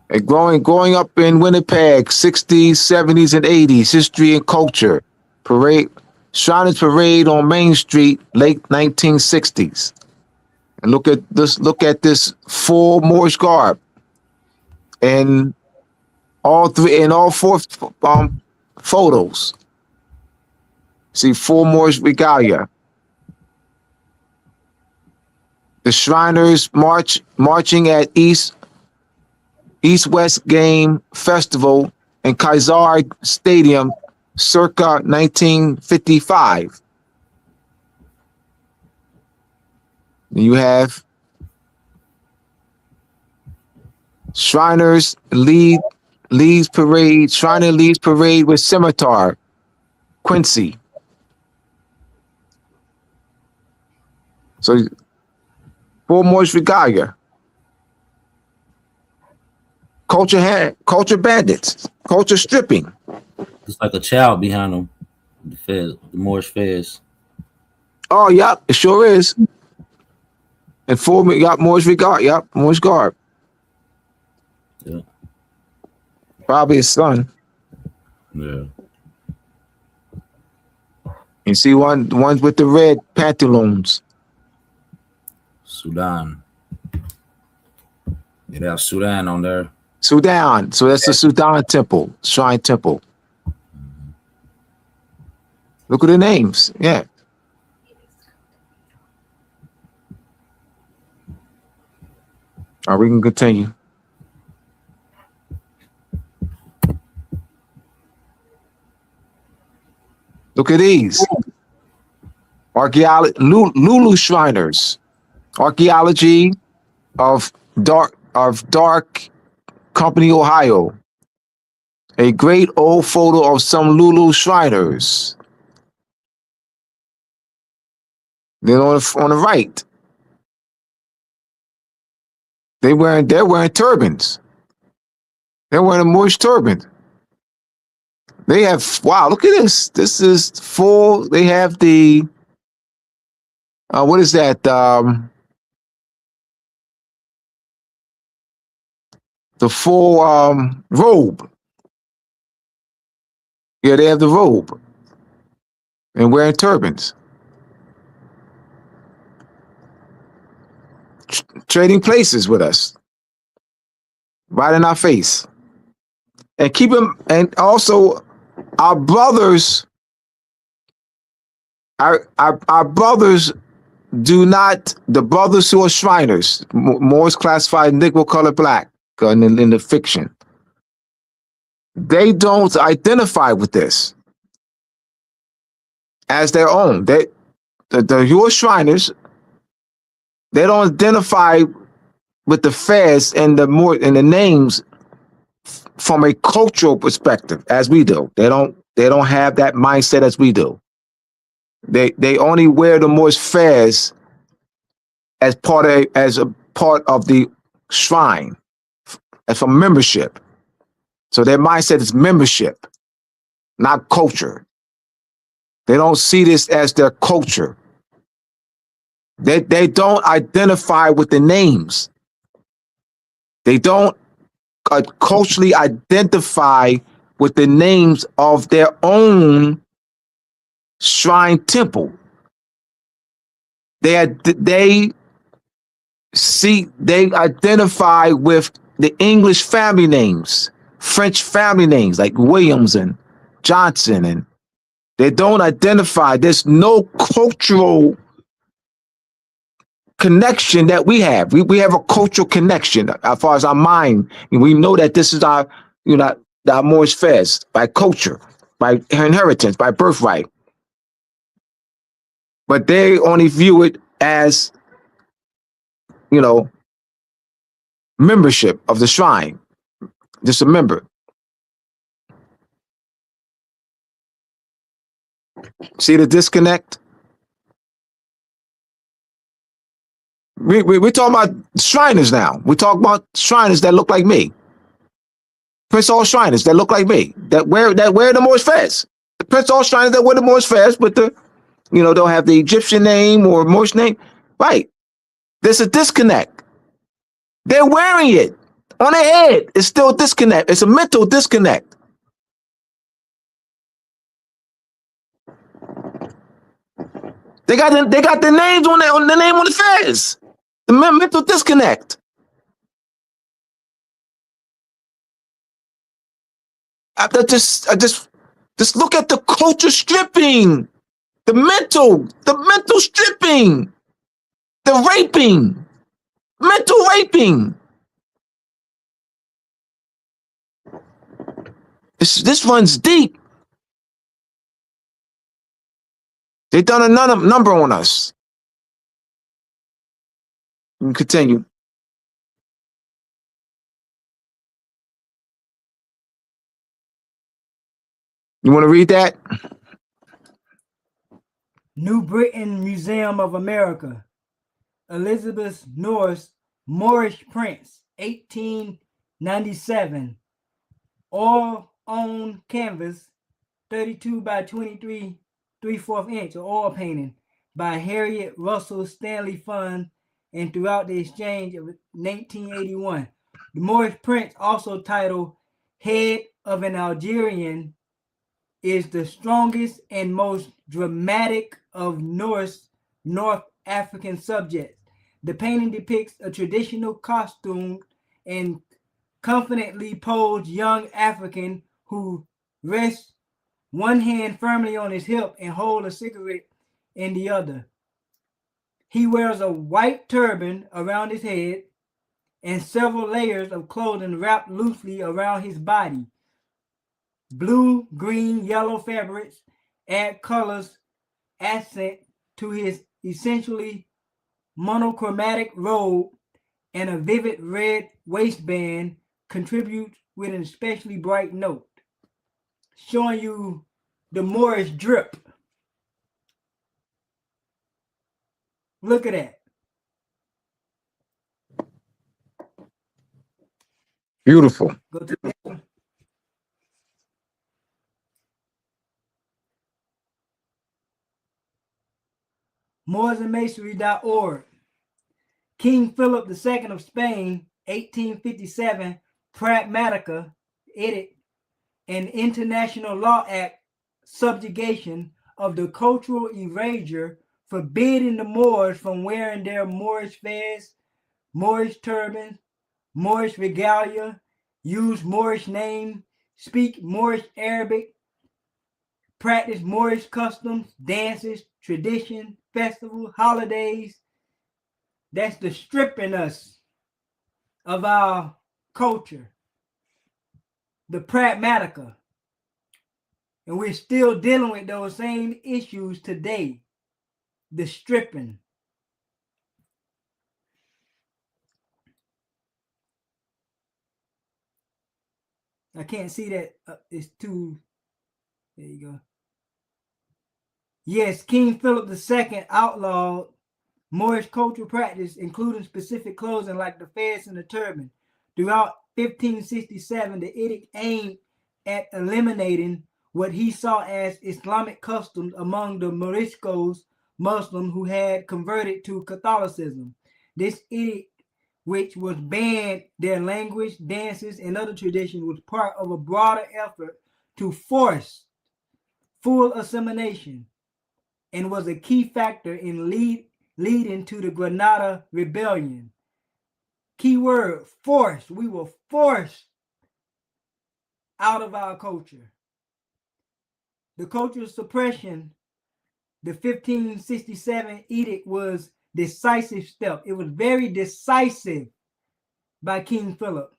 And growing up in Winnipeg, 60s, 70s, and 80s, history and culture. Shriners Parade on Main Street, late 1960s. And look at this full Moorish garb. And all four photos. See, full Moorish regalia. The Shriners marching at East-West Game Festival in Kaiser Stadium circa 1955. You have Shriners leads parade, Shriner leads parade with scimitar, Quincy. So, full Moorish regalia. Culture bandits, culture stripping. It's like a child behind them. The Moorish fez. Oh, yep, it sure is. And full, yep, Moorish regard, yep, Moorish garb. Yeah. Probably his son. Yeah. You see the ones with the red pantaloons. Sudan. They have Sudan on there. Sudan. So that's the Sudan temple, shrine temple. Look at the names. Yeah. All right, we can continue. Look at these. Archaeology, Lulu Shriners. Archaeology of Dark Company, Ohio. A great old photo of some Lulu Shriners. Then on the right, they're wearing turbans. They're wearing a Moorish turban. They have, wow, look at this. This is full. They have the, what is that? The full robe. Yeah, they have the robe and wearing turbans. Trading places with us. Right in our face. And keep them, and also our brothers, our brothers do not, the brothers who are Shriners, Moors classified Negro, color, black in the fiction, they don't identify with this as their own. The who are Shriners, they don't identify with the fez and the names from a cultural perspective as we do. They don't have that mindset as we do. They only wear the Moorish fez as part of the shrine, as a membership. So their mindset is membership, not culture. They don't see this as their culture. They don't identify with the names. They don't culturally identify with the names of their own shrine temple. They identify with the English family names, French family names like Williams and Johnson, and they don't identify. There's no cultural connection that we have. We have a cultural connection as far as our mind. And we know that this is our Moorish fez by culture, by inheritance, by birthright. But they only view it as, membership of the shrine. Just a member. See the disconnect? We're talking about Shriners now. We talk about Shriners that look like me. Prince Hall Shriners that look like me. That wear the Moorish fez. The Prince Hall Shriners that wear the Moorish fez with the Don't have the Egyptian name or Moorish name. Right. There's a disconnect. They're wearing it on their head. It's still a disconnect. It's a mental disconnect. They got the names on the name on the fez. The mental disconnect. I just look at the culture stripping, the mental stripping, the raping, mental raping. This runs deep. They done another number on us. We can continue. You want to read that? New Britain Museum of America. Elizabeth Norris, Moorish Prince, 1897. All on canvas, 32 by 23, 3/4 inch, oil painting by Harriet Russell Stanley Fund and throughout the exchange of 1981. The Moorish Prince, also titled Head of an Algerian, is the strongest and most dramatic of North African subjects. The painting depicts a traditional costume and confidently posed young African who rests one hand firmly on his hip and holds a cigarette in the other. He wears a white turban around his head and several layers of clothing wrapped loosely around his body. Blue, green, yellow fabrics add colors accent to his essentially monochromatic robe, and a vivid red waistband contributes with an especially bright note, showing you the Moorish drip. Look at that. Beautiful. Go to the next one. Moorsandmasonry.org. King Philip II of Spain, 1857, Pragmatica, edit, an international law act subjugation of the cultural erasure, forbidding the Moors from wearing their Moorish fez, Moorish turbans, Moorish regalia, use Moorish name, speak Moorish Arabic, practice Moorish customs, dances, tradition, festivals, holidays. That's the stripping us of our culture, the Pragmatica. And we're still dealing with those same issues today, the stripping. I can't see that. It's too. There you go. Yes, King Philip II outlawed Moorish cultural practice, including specific clothing like the fez and the turban. Throughout 1567, the edict aimed at eliminating what he saw as Islamic customs among the Moriscos Muslims who had converted to Catholicism. This edict, which was banned their language, dances, and other traditions, was part of a broader effort to force full assimilation and was a key factor in leading to the Granada Rebellion. Keyword, force. We were forced out of our culture. The cultural suppression, the 1567 edict was decisive step. It was very decisive by King Philip.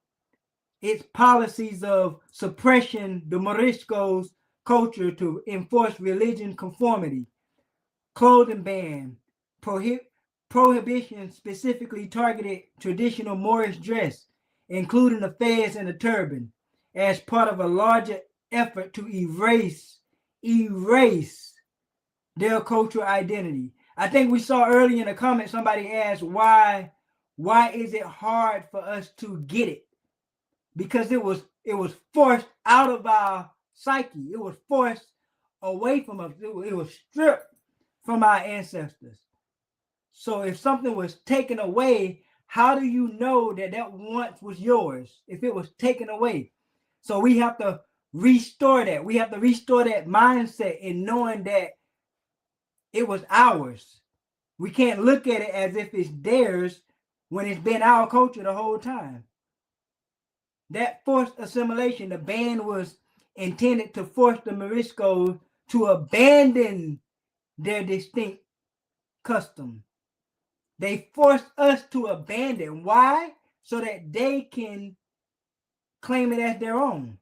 Its policies of suppression, the Moriscos culture to enforce religion conformity, clothing ban, prohibition specifically targeted traditional Moorish dress, including the fez and the turban, as part of a larger effort to erase their cultural identity. I think we saw earlier in the comments somebody asked why is it hard for us to get it? Because it was forced out of our psyche. It was forced away from us. It was stripped from our ancestors. So if something was taken away, how do you know that that once was yours if it was taken away? So we have to restore that. We have to restore that mindset in knowing that it was ours. We can't look at it as if it's theirs when it's been our culture the whole time. That forced assimilation, the ban was intended to force the Moriscos to abandon their distinct custom. They forced us to abandon. Why? So that they can claim it as their own.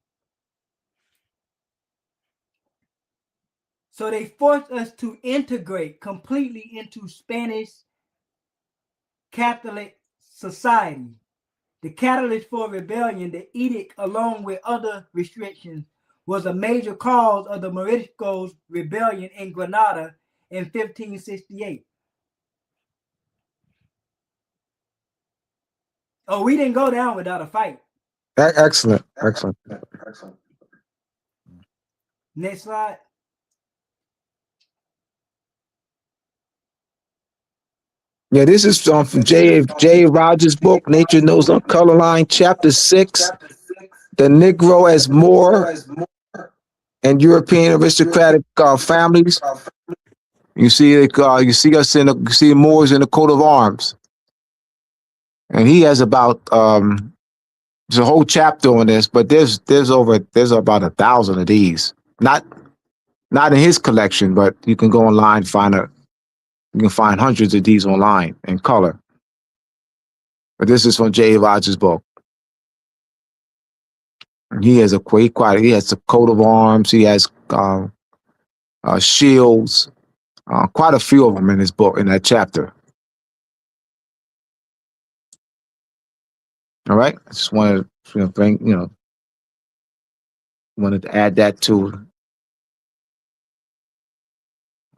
So they forced us to integrate completely into Spanish Catholic society. The catalyst for rebellion, the edict, along with other restrictions, was a major cause of the Moriscos' rebellion in Granada in 1568. Oh, we didn't go down without a fight. Excellent. Next slide. Yeah, this is from J. Rogers' book, Nature Knows on Color Line, Chapter 6, The Negro as Moor and European Aristocratic Families. You see you see us you see Moors in the coat of arms. And he has about there's a whole chapter on this, but there's about 1,000 of these. Not in his collection, but you can go online you can find hundreds of these online in color. But this is from J. Rogers' book. And he has a coat of arms. He has shields, quite a few of them in his book, in that chapter. All right, I just wanted to wanted to add that to.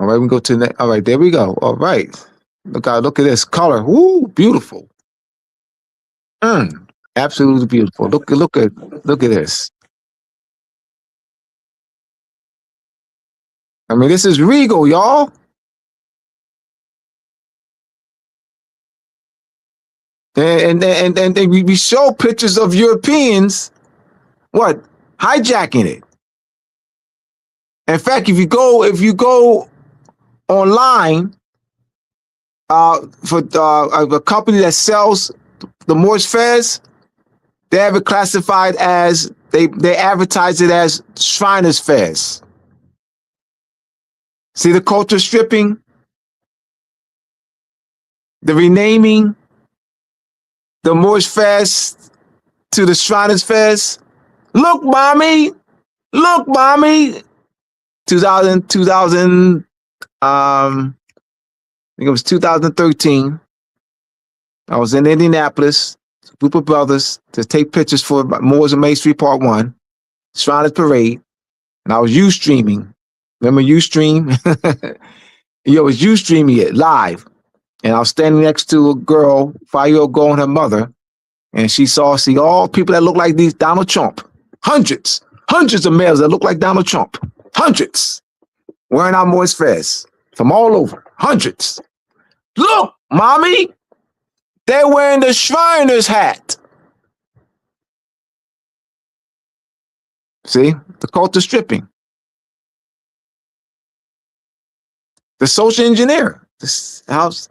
All right, we can go to the next. All right, there we go. All right, look at this color. Woo, beautiful. Absolutely beautiful. Look at this. I mean, this is regal, y'all. And we show pictures of Europeans, hijacking it. In fact, if you go online for a company that sells the Moorish fez, they have it classified as they advertise it as Shriners Fez. See the culture stripping, the renaming, the Moorish Fez to the Shriners Fez. Look, mommy. 2000, I think it was 2013. I was in Indianapolis, a group of brothers to take pictures for Moors and Main Street Part 1, Shriners Parade, and I was Ustreaming. Remember Ustream? I was Ustreaming it live. And I was standing next to a girl, 5-year-old girl and her mother, and she see all people that look like these Donald Trump. Hundreds of males that look like Donald Trump. Hundreds. Wearing our Moorish fez from all over. Hundreds. Look, mommy, they're wearing the Shriner's hat. See, the culture stripping. The social engineer. This house.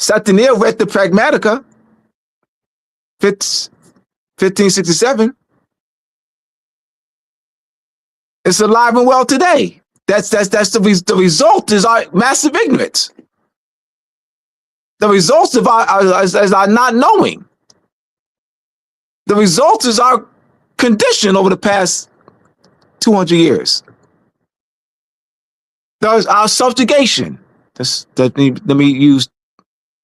SantiEl read the Pragmatica, 1567. It's alive and well today. That's the result is our massive ignorance. The result of our not knowing. The result is our condition over the past 200 years. There's our subjugation. Let me use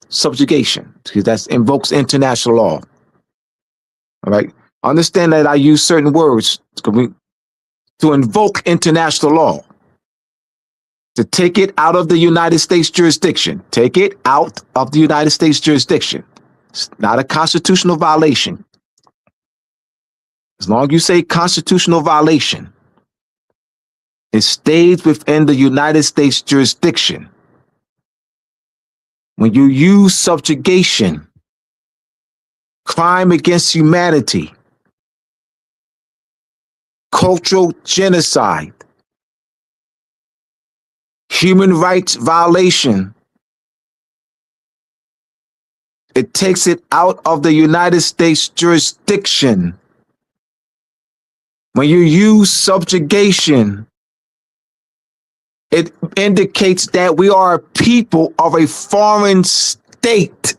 subjugation because that invokes international law. All right. Understand that I use certain words to invoke international law. To take it out of the United States jurisdiction. Take it out of the United States jurisdiction. It's not a constitutional violation. As long as you say constitutional violation, It stays within the United States jurisdiction. When you use subjugation, crime against humanity, cultural genocide, human rights violation, it takes it out of the United States jurisdiction. When you use subjugation, it indicates that we are a people of a foreign state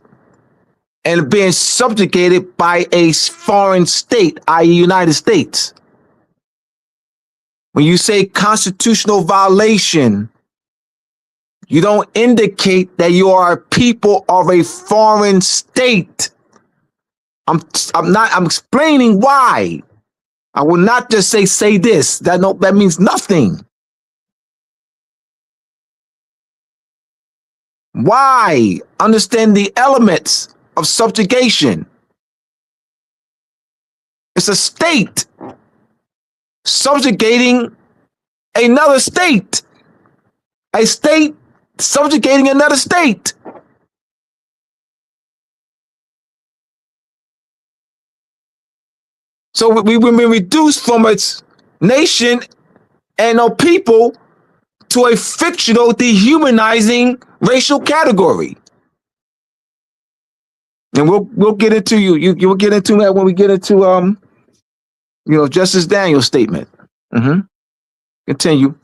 and being subjugated by a foreign state, i.e. United States. When you say constitutional violation, you don't indicate that you are a people of a foreign state. I'm explaining why. I will not just say this. That means nothing. Why? Understand the elements of subjugation. It's a state subjugating another state. A state subjugating another state. So we've been reduced from its nation and our people to a fictional, dehumanizing racial category. And we'll get into you'll get into that when we get into Justice Daniel's statement. Continue.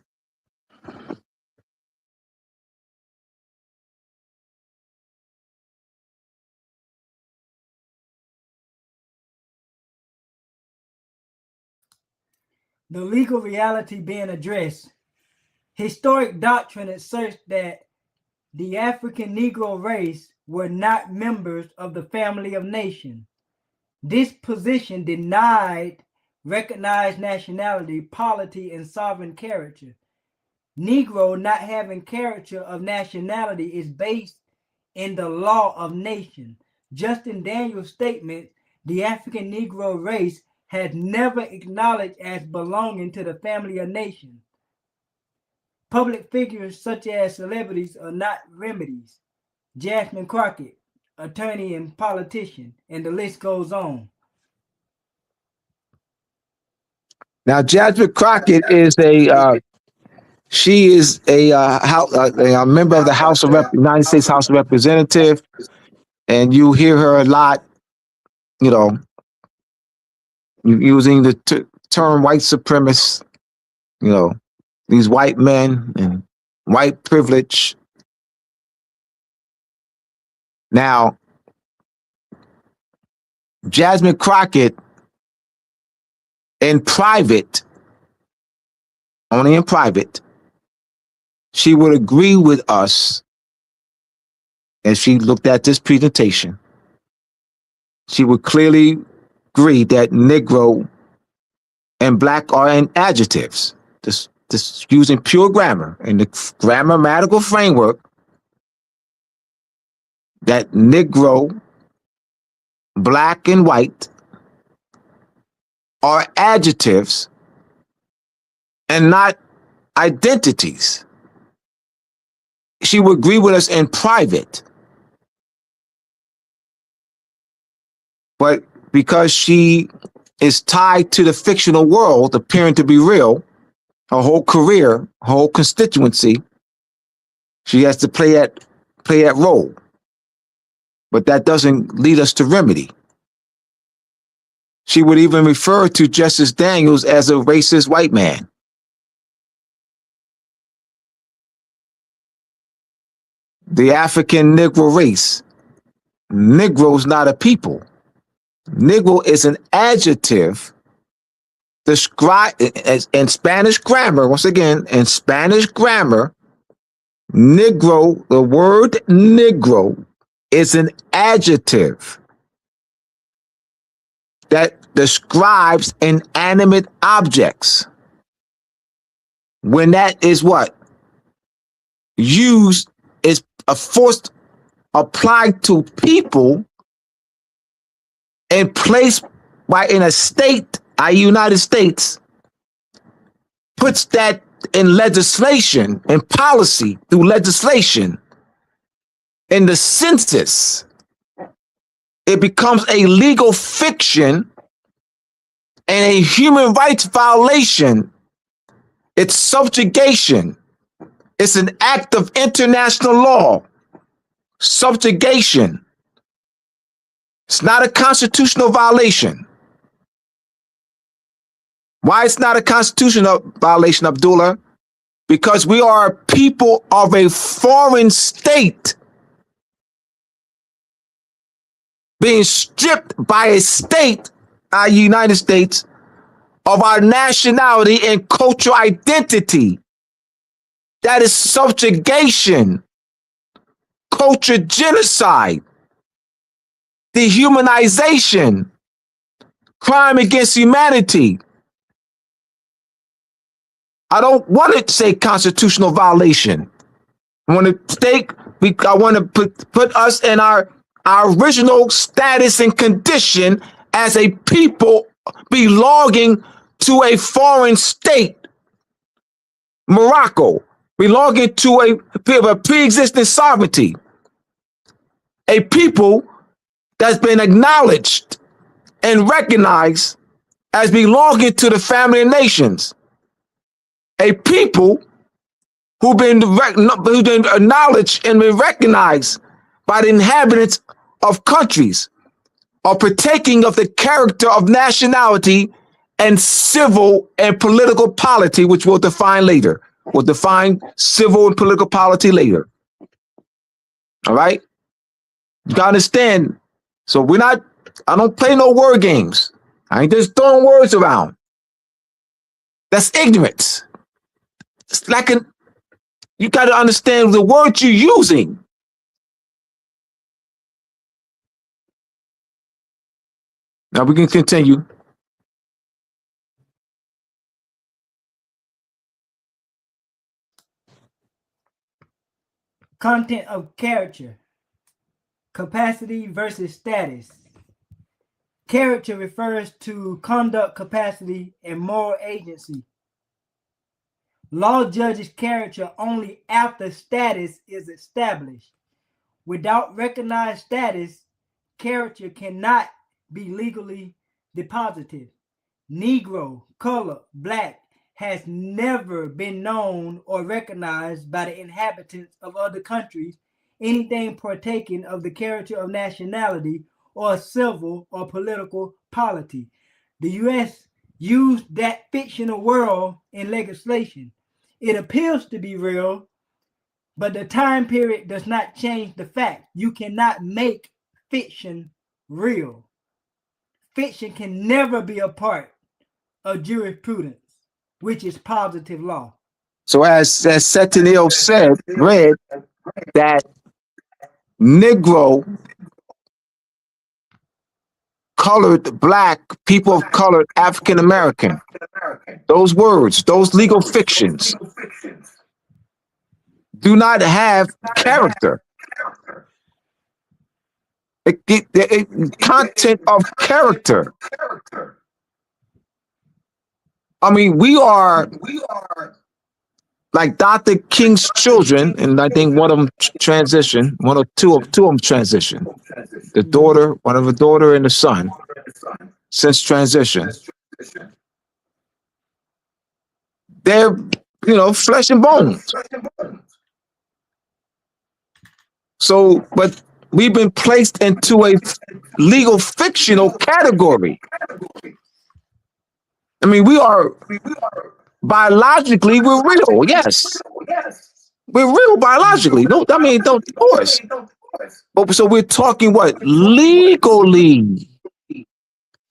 The legal reality being addressed. Historic doctrine asserts that the African Negro race were not members of the family of nations. This position denied recognized nationality, polity, and sovereign character. Negro not having character of nationality is based in the law of nation. Justin Daniel's statement, the African Negro race has never acknowledged as belonging to the family of nations. Public figures such as celebrities are not remedies. Jasmine Crockett, attorney and politician, and the list goes on. Now, Jasmine Crockett is a member of the United States House of Representatives, and you hear her a lot, using the term white supremacist, these white men and white privilege. Now, Jasmine Crockett, in private, only in private, she would agree with us as she looked at this presentation. She would clearly agree that Negro and Black are in adjectives. This using pure grammar and the grammatical framework, that Negro, Black, and white are adjectives and not identities. She would agree with us in private. But because she is tied to the fictional world, appearing to be real, her whole career, her whole constituency, she has to play that role. But that doesn't lead us to remedy. She would even refer to Justice Daniels as a racist white man. The African Negro race. Negro's not a people. Negro is an adjective described in Spanish grammar. Once again, in Spanish grammar, Negro, the word Negro is an adjective that describes inanimate objects. When that is what? Used, is a force applied to people and placed in a state, i.e. United States, puts that in legislation and policy, through legislation, in the census, it becomes a legal fiction and a human rights violation. It's subjugation. It's an act of international law. Subjugation. It's not a constitutional violation. Why it's not a constitutional violation, Abdullah? Because we are a people of a foreign state being stripped by a state, i.e. United States, of our nationality and cultural identity. That is subjugation, culture genocide, dehumanization, crime against humanity. I don't want to say constitutional violation. I want to put us in our original status and condition as a people belonging to a foreign state. Morocco, belonging to a pre-existing sovereignty. A people that's been acknowledged and recognized as belonging to the family of nations. A people who've been acknowledged and been recognized by the inhabitants of countries, are partaking of the character of nationality and civil and political polity, which we'll define later. We'll define civil and political polity later. All right? You gotta understand. So I don't play no word games. I ain't just throwing words around. That's ignorance. It's like you got to understand the words you're using. Now we can continue. Content of character. Capacity versus status. Character refers to conduct capacity and moral agency. Law judges character only after status is established. Without recognized status, character cannot be legally deposited. Negro, color, black has never been known or recognized by the inhabitants of other countries, anything partaking of the character of nationality or civil or political polity. The U.S. used that fictional world in legislation. It appears to be real, but the time period does not change the fact. You cannot make fiction real. Fiction can never be a part of jurisprudence, which is positive law. So as SantiEl read that Negro, colored, black, people of color, African American, those words, those legal fictions do not have character. Content of character. I mean, we are like Dr. King's children, and I think one of them transition, two of them transition. The daughter, one of the daughter and the son, since transition. They're, flesh and bones. So, but we've been placed into a legal fictional category. I mean, we are biologically, we're real. Yes, we're real biologically. Don't force. But so we're talking what legally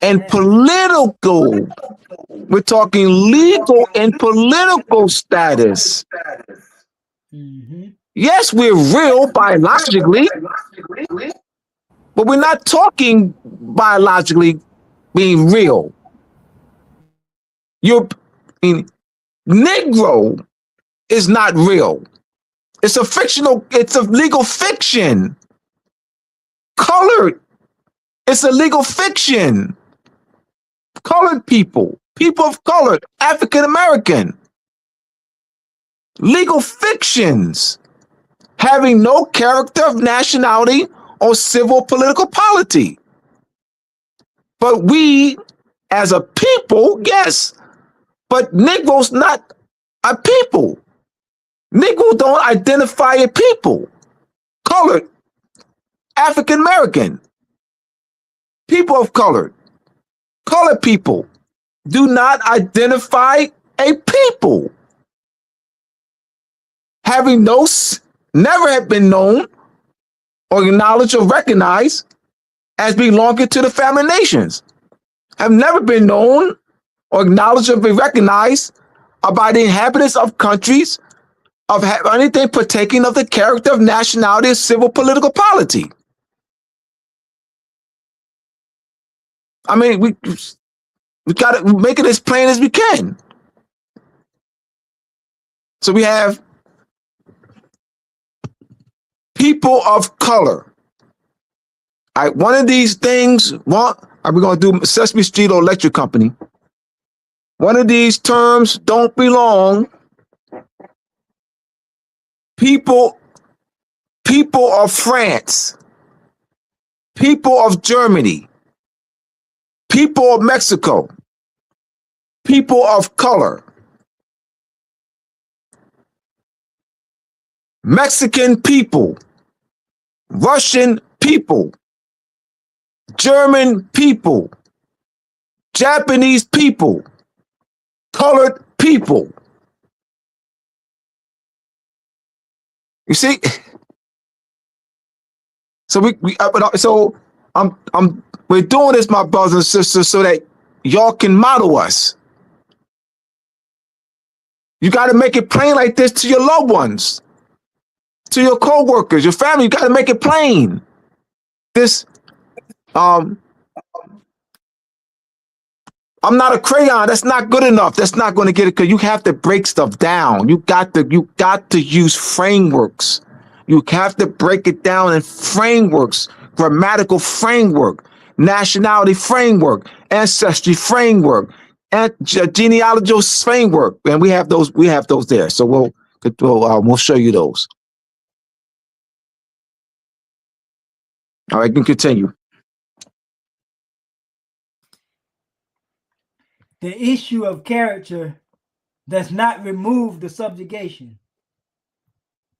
and political. We're talking legal and political status. Mm-hmm. Yes, we're real biologically, but we're not talking biologically being real. Negro is not real. It's a legal fiction. Colored, it's a legal fiction. Colored people of color, African American. legal fictions having no character of nationality or civil political polity. But we, as a people, yes, but Negroes not a people. Negroes don't identify a people. Colored, African American, people of color, colored people do not identify a people. Having never have been known or acknowledged or recognized as belonging to the family nations, have never been known or acknowledged or been recognized by the inhabitants of countries of anything partaking of the character of nationality or civil political polity. I mean, we got to make it as plain as we can. So we have people of color. All right, one of these things, we're going to do Sesame Street or Electric Company. One of these terms don't belong. People of France, people of Germany, people of Mexico, people of color, Mexican people, Russian people, German people, Japanese people, colored people. You see? So we're doing this, my brothers and sisters, so that y'all can model us. You got to make it plain like this to your loved ones, to your co-workers, your family. You got to make it plain. This, I'm not a crayon. That's not good enough. That's not going to get it, because you have to break stuff down. You got to use frameworks. You have to break it down in frameworks, grammatical framework, nationality framework, ancestry framework, and genealogical framework. And we have those there. So we'll show you those. All right, you can continue. The issue of character does not remove the subjugation.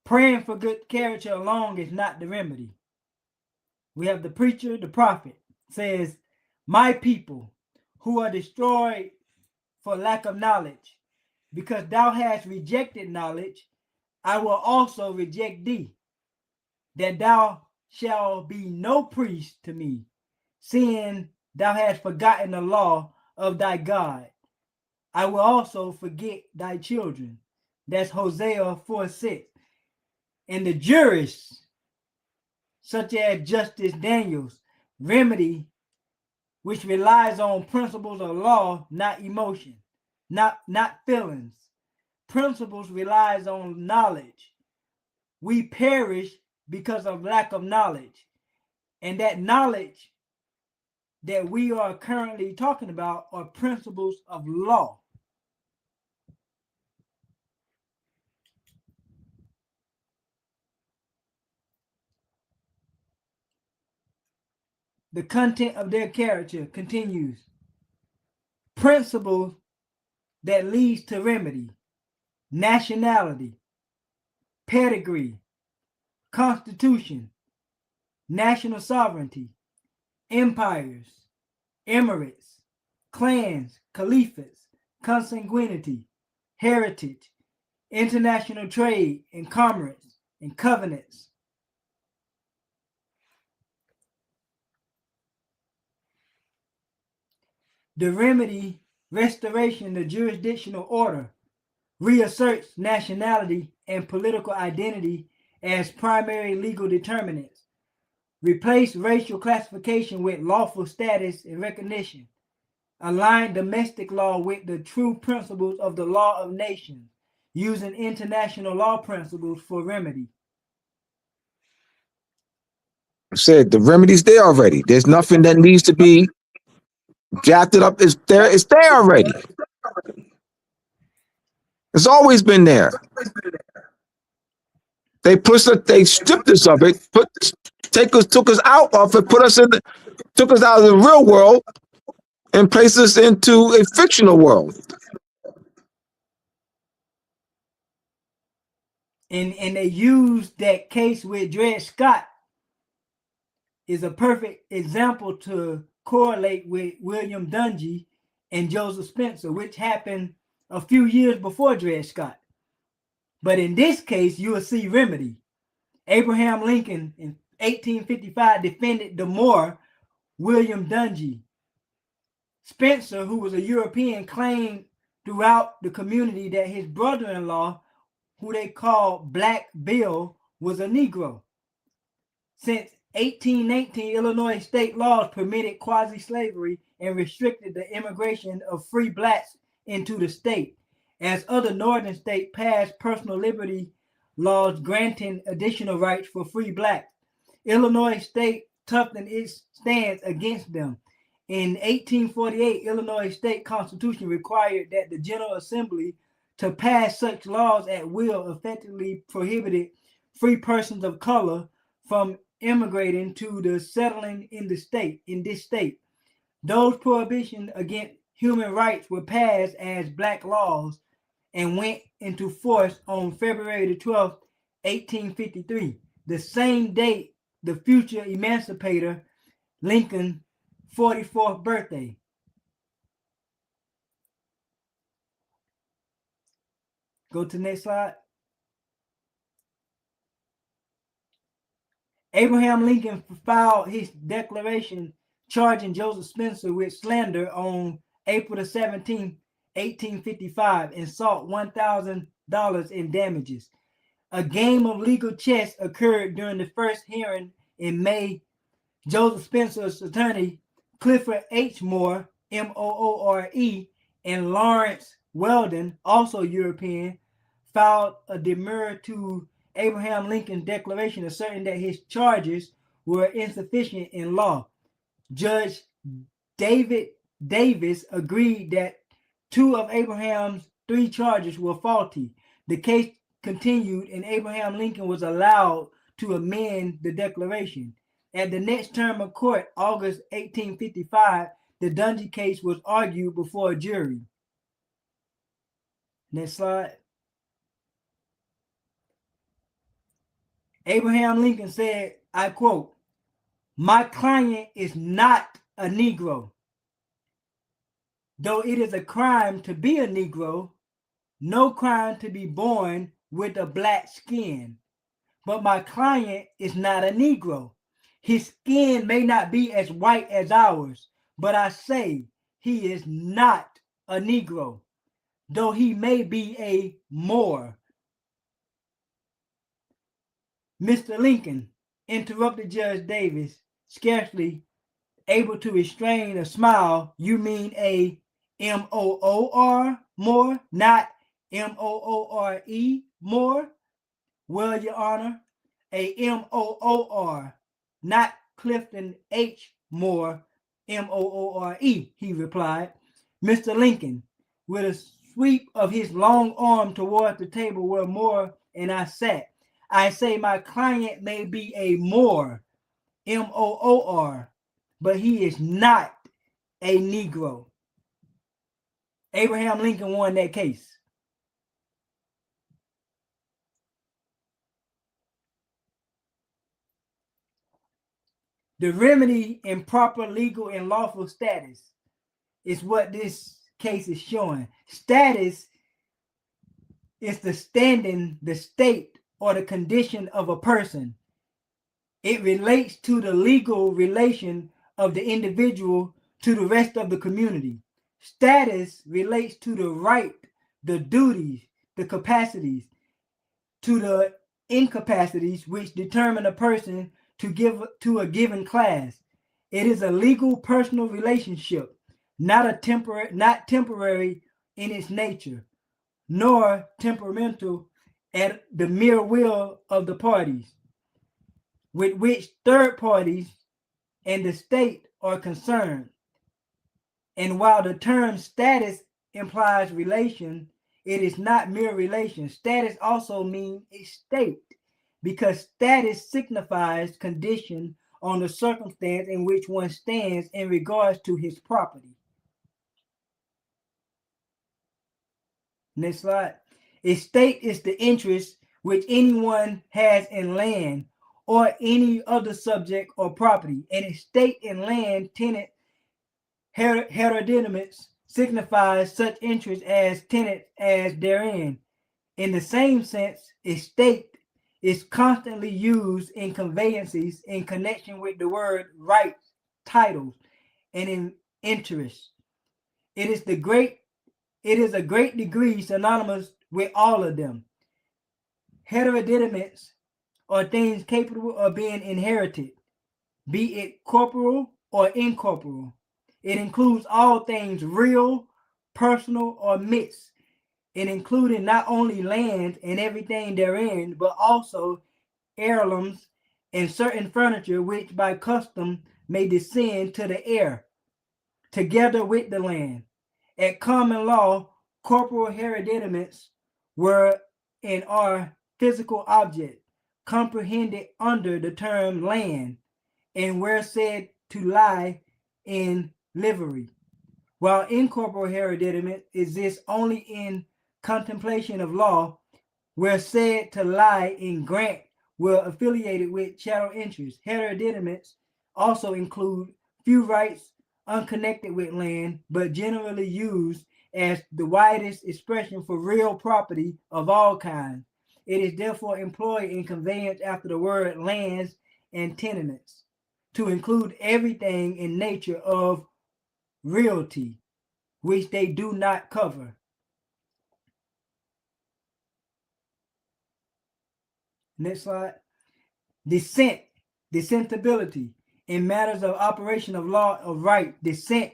Praying for good character alone is not the remedy. We have the preacher, the prophet, says, "My people who are destroyed for lack of knowledge, because thou hast rejected knowledge, I will also reject thee, that thou shalt be no priest to me, seeing thou hast forgotten the law of thy God. I will also forget thy children." That's Hosea 4:6. And the jurists, such as Justice Daniels, remedy, which relies on principles of law, not emotion, not feelings. Principles relies on knowledge. We perish because of lack of knowledge. And that knowledge that we are currently talking about are principles of law. The content of their character continues. Principles that leads to remedy, nationality, pedigree, constitution, national sovereignty, empires, emirates, clans, caliphates, consanguinity, heritage, international trade and commerce, and covenants. The remedy, restoration, the jurisdictional order, reasserts nationality and political identity as primary legal determinants. Replace racial classification with lawful status and recognition. Align domestic law with the true principles of the law of nations, using international law principles for remedy. I said the remedy's there already. There's nothing that needs to be drafted up. It's there already. It's always been there. They stripped us of it, took us out of it, took us out of the real world and placed us into a fictional world. And they used that case with Dred Scott is a perfect example to correlate with William Dungy and Joseph Spencer, which happened a few years before Dred Scott. But in this case, you will see remedy. Abraham Lincoln in 1855 defended the Moor, William Dungy. Spencer, who was a European, claimed throughout the community that his brother-in-law, who they called Black Bill, was a Negro. Since 1819, Illinois state laws permitted quasi-slavery and restricted the immigration of free blacks into the state, as other northern states passed personal liberty laws granting additional rights for free blacks. Illinois state toughened its stance against them. In 1848, Illinois state constitution required that the General Assembly to pass such laws at will effectively prohibited free persons of color from immigrating to the settling in this state. Those prohibitions against human rights were passed as black laws and went into force on February the 12th, 1853, the same date the future emancipator Lincoln's 44th birthday. Go to the next slide. Abraham Lincoln filed his declaration charging Joseph Spencer with slander on April the 17th, 1855, and sought $1,000 in damages. A game of legal chess occurred during the first hearing in May. Joseph Spencer's attorney, Clifford H. Moore, Moore, and Lawrence Weldon, also European, filed a demur to Abraham Lincoln's declaration asserting that his charges were insufficient in law. Judge David Davis agreed that 2 of Abraham's 3 charges were faulty. The case continued and Abraham Lincoln was allowed to amend the declaration. At the next term of court, August 1855, the Dungy case was argued before a jury. Next slide. Abraham Lincoln said, I quote, "My client is not a Negro. Though it is a crime to be a Negro, no crime to be born with a black skin. But my client is not a Negro. His skin may not be as white as ours, but I say he is not a Negro, though he may be a Moor." Mr. Lincoln, interrupted Judge Davis, scarcely able to restrain a smile. "You mean a M-O-O-R, Moore, not M-O-O-R-E, Moore?" "Well, Your Honor, a M-O-O-R, not Clifton H. Moore, M-O-O-R-E, he replied. Mr. Lincoln, with a sweep of his long arm toward the table where Moore and I sat, "I say my client may be a Moor, M-O-O-R, but he is not a Negro." Abraham Lincoln won that case. The remedy in proper legal and lawful status is what this case is showing. Status is the standing, the state, or the condition of a person. It relates to the legal relation of the individual to the rest of the community. Status relates to the right, the duties, the capacities, to the incapacities which determine a person to give to a given class. It is a legal personal relationship, not temporary in its nature, nor temperamental at the mere will of the parties, with which third parties and the state are concerned. And while the term status implies relation, It is not mere relation. Status also means estate, because status signifies condition on the circumstance in which one stands in regards to his property. Next slide. Estate is the interest which anyone has in land or any other subject or property. An estate in land, tenant, hereditaments signifies such interest as tenant as therein. In the same sense, estate is constantly used in conveyances in connection with the word rights, titles, and in interest. It is a great degree synonymous with all of them. Hereditaments are things capable of being inherited, be it corporeal or incorporeal. It includes all things real, personal, or mixed. It included not only land and everything therein, but also heirlooms and certain furniture which by custom may descend to the heir, together with the land. At common law, corporal hereditaments were and are physical objects comprehended under the term land, and were said to lie in livery, while incorporeal hereditament exists only in contemplation of law, were said to lie in grant, were affiliated with chattel interests. Hereditaments also include few rights unconnected with land, but generally used as the widest expression for real property of all kinds. It is therefore employed in conveyance after the word lands and tenements to include everything in nature of realty, which they do not cover. Next slide. Dissent, dissentability. In matters of operation of law of right, dissent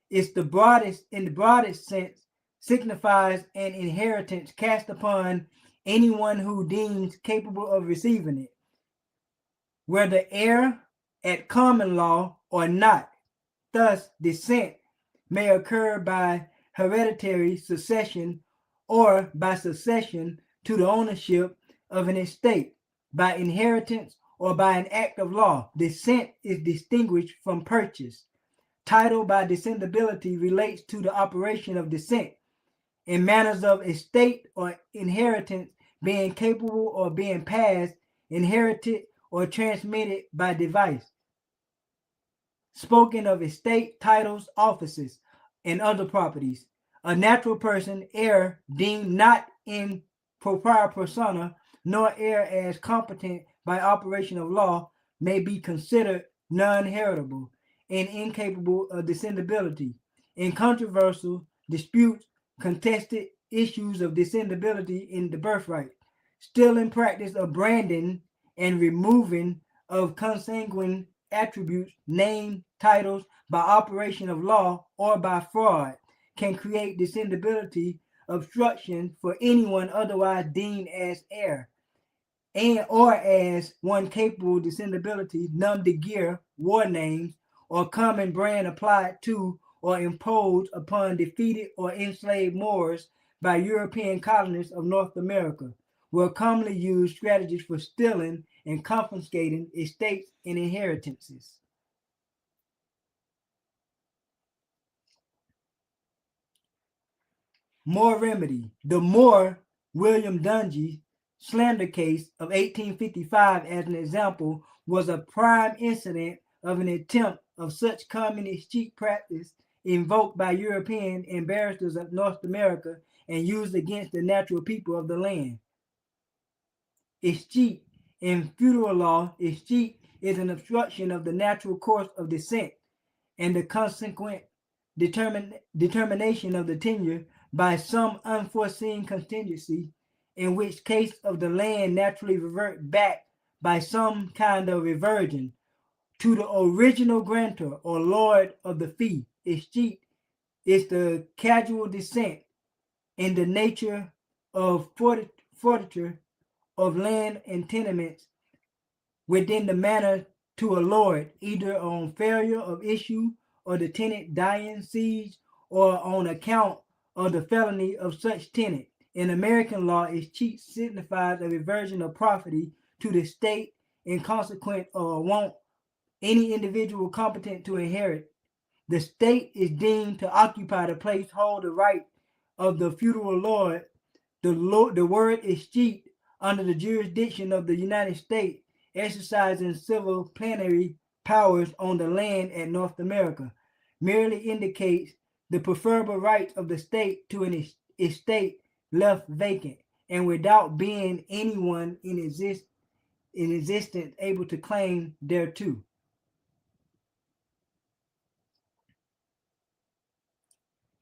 is the broadest, in the broadest sense, signifies an inheritance cast upon anyone who deems capable of receiving it, whether heir at common law or not. Thus, descent may occur by hereditary succession or by succession to the ownership of an estate, by inheritance, or by an act of law. Descent is distinguished from purchase. Title by descendability relates to the operation of descent in matters of estate or inheritance being capable or being passed, inherited, or transmitted by device. Spoken of estate, titles, offices, and other properties. A natural person, heir, deemed not in propria persona, nor heir as competent by operation of law, may be considered non-heritable and incapable of descendability. In controversial disputes, contested issues of descendability in the birthright, still in practice of branding and removing of consanguine attributes, name, titles by operation of law or by fraud, can create descendability obstruction for anyone otherwise deemed as heir, and or as one capable of descendability, nom de guerre, war names, or common brand applied to or imposed upon defeated or enslaved Moors by European colonists of North America, were commonly used strategies for stealing and confiscating estates and inheritances. Moor remedy. The Moor William Dungy slander case of 1855, as an example, was a prime incident of an attempt of such common escheat practice invoked by European and barristers of North America and used against the natural people of the land. Escheat. In feudal law, escheat is an obstruction of the natural course of descent and the consequent determination of the tenure by some unforeseen contingency, in which case of the land naturally revert back by some kind of reversion to the original grantor or lord of the fee. Escheat is the casual descent in the nature of forfeiture of land and tenements within the manor to a lord, either on failure of issue or the tenant dying, siege, or on account of the felony of such tenant. In American law, escheat signifies a reversion of property to the state in consequence or want any individual competent to inherit. The state is deemed to occupy the place, hold the right of the feudal lord. The word escheat under the jurisdiction of the United States, exercising civil plenary powers on the land at North America, merely indicates the preferable rights of the state to an estate left vacant and without being anyone in existence able to claim thereto.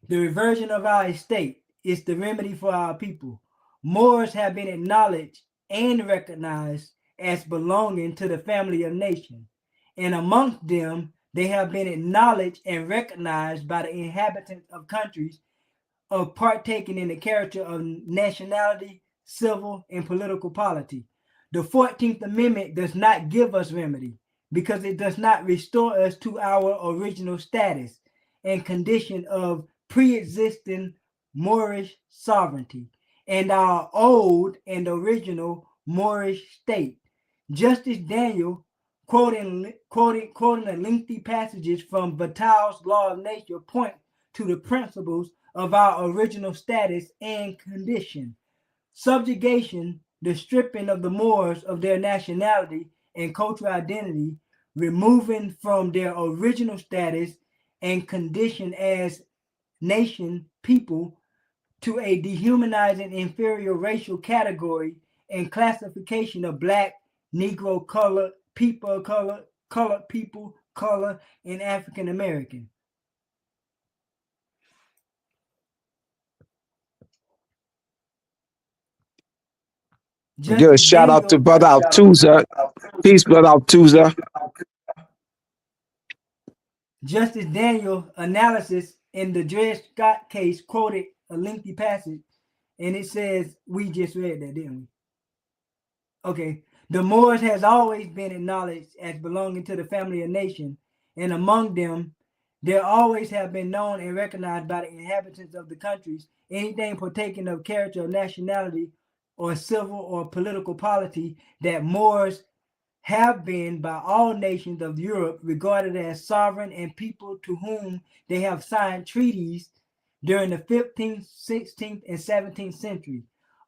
The reversion of our estate is the remedy for our people. Moors have been acknowledged and recognized as belonging to the family of nations, and amongst them they have been acknowledged and recognized by the inhabitants of countries of partaking in the character of nationality, civil, and political polity. The 14th Amendment does not give us remedy because it does not restore us to our original status and condition of pre-existing Moorish sovereignty and our old and original Moorish state. Justice Daniel, quoting the lengthy passages from Vattel's Law of Nature, point to the principles of our original status and condition. Subjugation, the stripping of the Moors of their nationality and cultural identity, removing from their original status and condition as nation, people, to a dehumanizing inferior racial category and classification of black, Negro, colored people, colored people, color, and African American. Give a shout out to Brother Altuza. Peace, Brother Altuza. Justice Daniel analysis in the Dred Scott case quoted a lengthy passage, and it says, we just read that, didn't we? Okay. The Moors has always been acknowledged as belonging to the family of nation, and among them, there always have been known and recognized by the inhabitants of the countries anything partaking of character of nationality or civil or political polity that Moors have been by all nations of Europe regarded as sovereign and people to whom they have signed treaties during the 15th, 16th, and 17th century.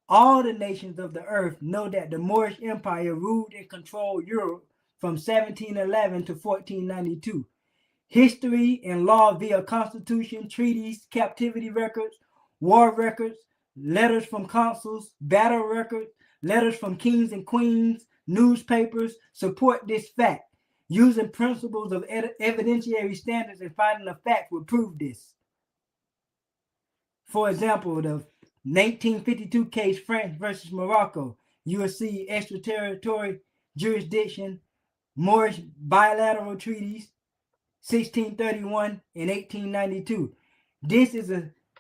All the nations of the earth know that the Moorish Empire ruled and controlled Europe from 1711 to 1492. History and law via constitution, treaties, captivity records, war records, letters from consuls, battle records, letters from kings and queens, newspapers support this fact. Using principles of evidentiary standards and finding a fact will prove this. For example, the 1952 case France versus Morocco, you will see extraterritorial jurisdiction, Moorish bilateral treaties, 1631 and 1892.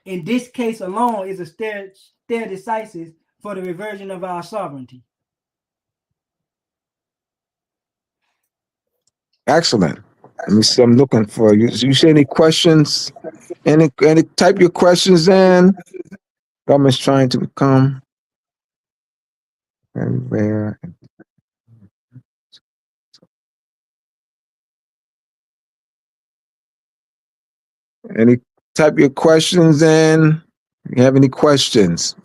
In this case alone is a stare decisis for the reversion of our sovereignty. Excellent. Let me see. I'm looking for you. You see any questions? Any type your questions in. Government's trying to become everywhere. Any type your questions in. You have any questions?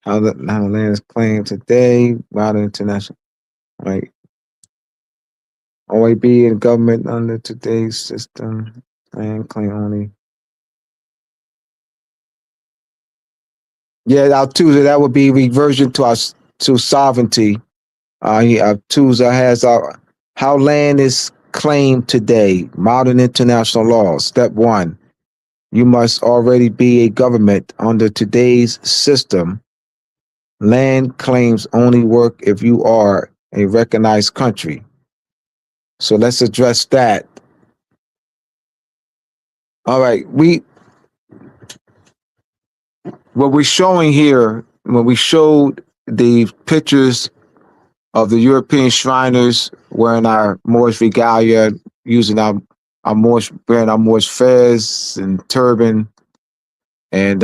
How the land is claimed today by the international, right? OAB and government under today's system, land claim only. Yeah, Altuza, that would be reversion to us to sovereignty. Altuza has how land is claimed today. Modern international law. Step 1. You must already be a government under today's system. Land claims only work if you are a recognized country. So let's address that. All right, what we're showing here, when we showed the pictures of the European Shriners wearing our Moorish regalia, using our Moorish, wearing our Moorish fez and turban, and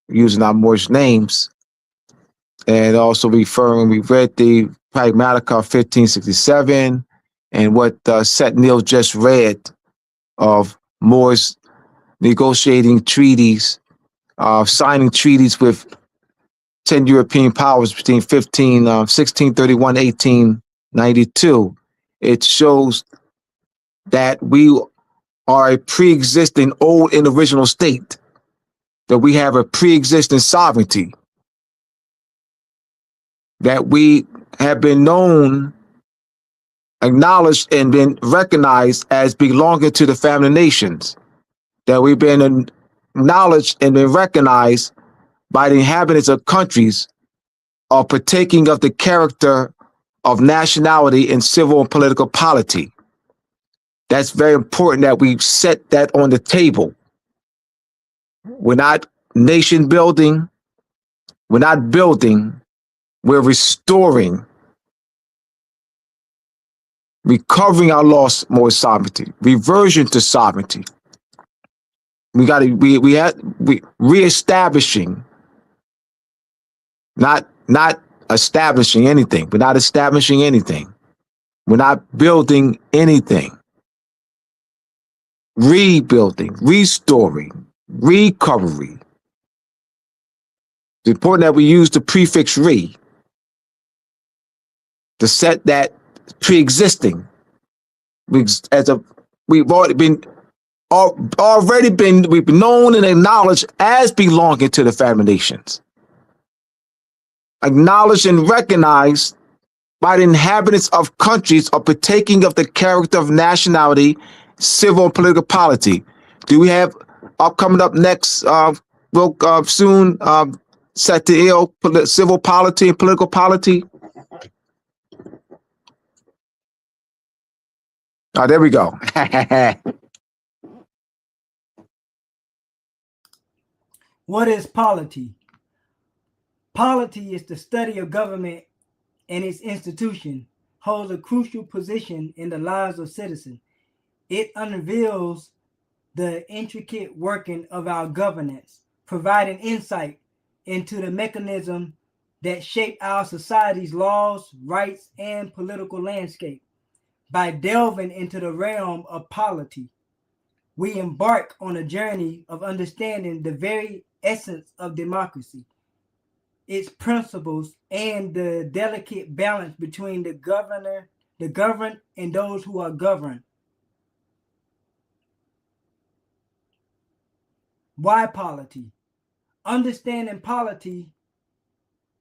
using our Moorish names, and also we read the Pragmatica 1567 and what SantiEl just read of Moors negotiating treaties, signing treaties with 10 European powers between 1631 1892. It shows that we are a pre-existing old and original state, that we have a pre-existing sovereignty, that we have been known, acknowledged, and been recognized as belonging to the family nations, that we've been acknowledged and been recognized by the inhabitants of countries are partaking of the character of nationality in civil and political polity. That's very important that we set that on the table. We're not nation building. We're not building. We're restoring, recovering our lost Moorish sovereignty, reversion to sovereignty. We reestablishing, not establishing anything. We're not establishing anything. We're not building anything. Rebuilding, restoring, recovery. It's important that we use the prefix re to set that pre-existing. We've already been we've been known and acknowledged as belonging to the family nations. Acknowledged and recognized by the inhabitants of countries are partaking of the character of nationality, civil and political polity. Do we have coming up next soon SantiEl, civil polity and political polity? Oh, there we go. What is polity? Polity is the study of government and its institution, holds a crucial position in the lives of citizens. It unveils the intricate working of our governance, providing insight into the mechanism that shape our society's laws, rights, and political landscape. By delving into the realm of polity, we embark on a journey of understanding the very essence of democracy, its principles, and the delicate balance between the governed, and those who are governed. Why polity? Understanding polity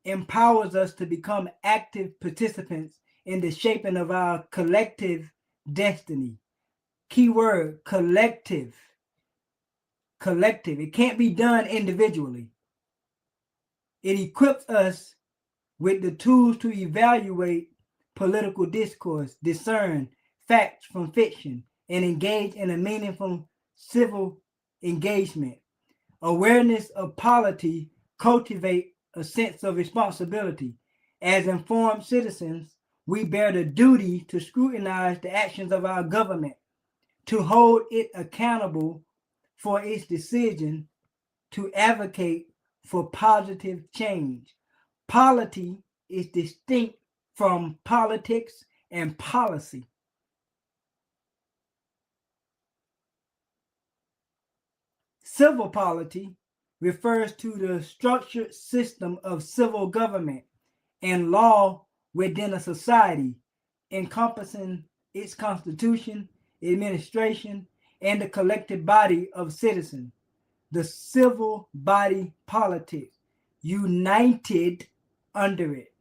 empowers us to become active participants in the shaping of our collective destiny. Keyword, collective. Collective. It can't be done individually. It equips us with the tools to evaluate political discourse, discern facts from fiction, and engage in a meaningful civil engagement. Awareness of polity cultivate a sense of responsibility. As informed citizens, we bear the duty to scrutinize the actions of our government, to hold it accountable for its decision, to advocate for positive change. Polity is distinct from politics and policy. Civil polity refers to the structured system of civil government and law within a society, encompassing its constitution, administration, and the collective body of citizens. The civil body politic, united under it.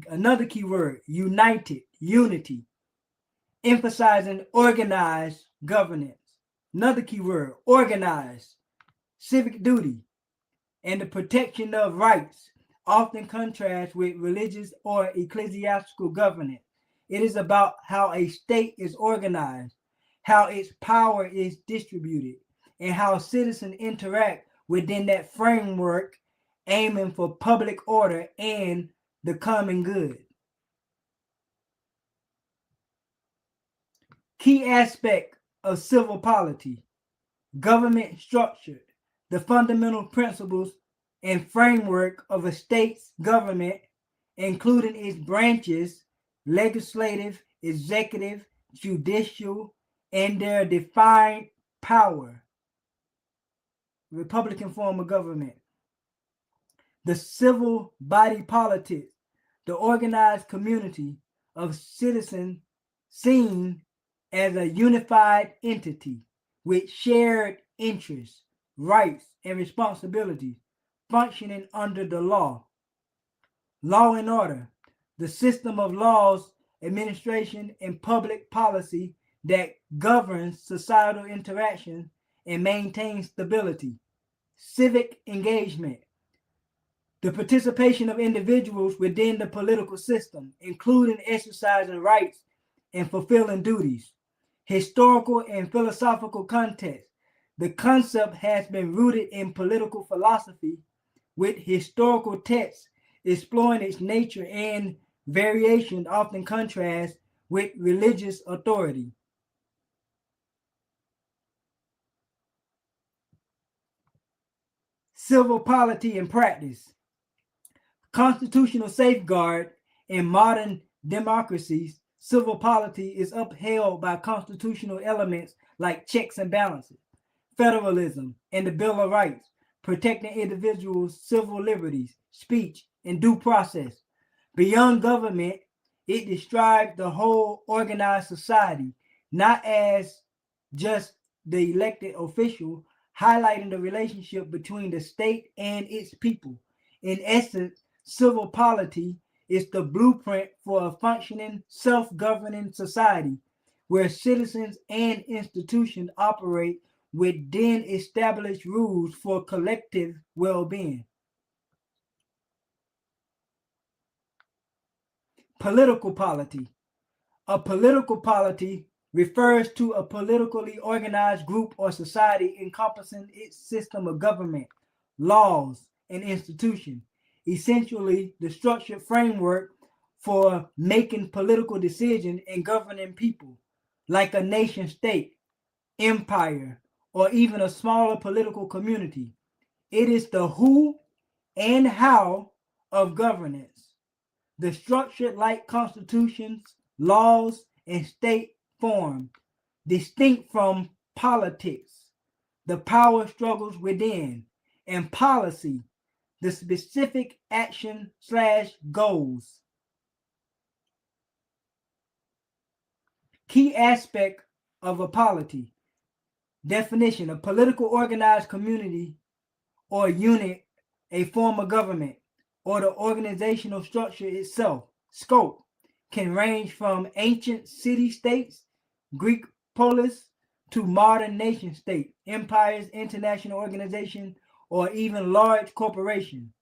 Another key word, united, unity, emphasizing organized governance. Another key word, organized, civic duty, and the protection of rights, often contrast with religious or ecclesiastical governance. It is about how a state is organized, how its power is distributed, and how citizens interact within that framework, aiming for public order and the common good. Key aspect of civil polity: government structure, the fundamental principles and framework of a state's government, including its branches, legislative, executive, judicial, and their defined power. Republican form of government. The civil body politic, the organized community of citizens seen as a unified entity with shared interests, rights, and responsibilities, functioning under the law. Law and order, the system of laws, administration, and public policy that governs societal interaction and maintains stability. Civic engagement, the participation of individuals within the political system, including exercising rights and fulfilling duties. Historical and philosophical context, the concept has been rooted in political philosophy, with historical texts exploring its nature and variation, often contrast with religious authority. Civil polity and practice. Constitutional safeguard in modern democracies, civil polity is upheld by constitutional elements like checks and balances, federalism, and the Bill of Rights, protecting individuals' civil liberties, speech, and due process. Beyond government, it describes the whole organized society, not as just the elected official, highlighting the relationship between the state and its people. In essence, civil polity is the blueprint for a functioning, self-governing society where citizens and institutions operate within established rules for collective well-being. Political polity. A political polity refers to a politically organized group or society encompassing its system of government, laws, and institutions, essentially the structured framework for making political decisions and governing people, like a nation state, empire, or even a smaller political community. It is the who and how of governance. The structure, like constitutions, laws, and state form, distinct from politics, the power struggles within, and policy, the specific action/goals. Key aspect of a polity. Definition: a political organized community or unit, a form of government, or the organizational structure itself. Scope can range from ancient city-states, Greek polis, to modern nation-state, empires, international organization, or even large corporations.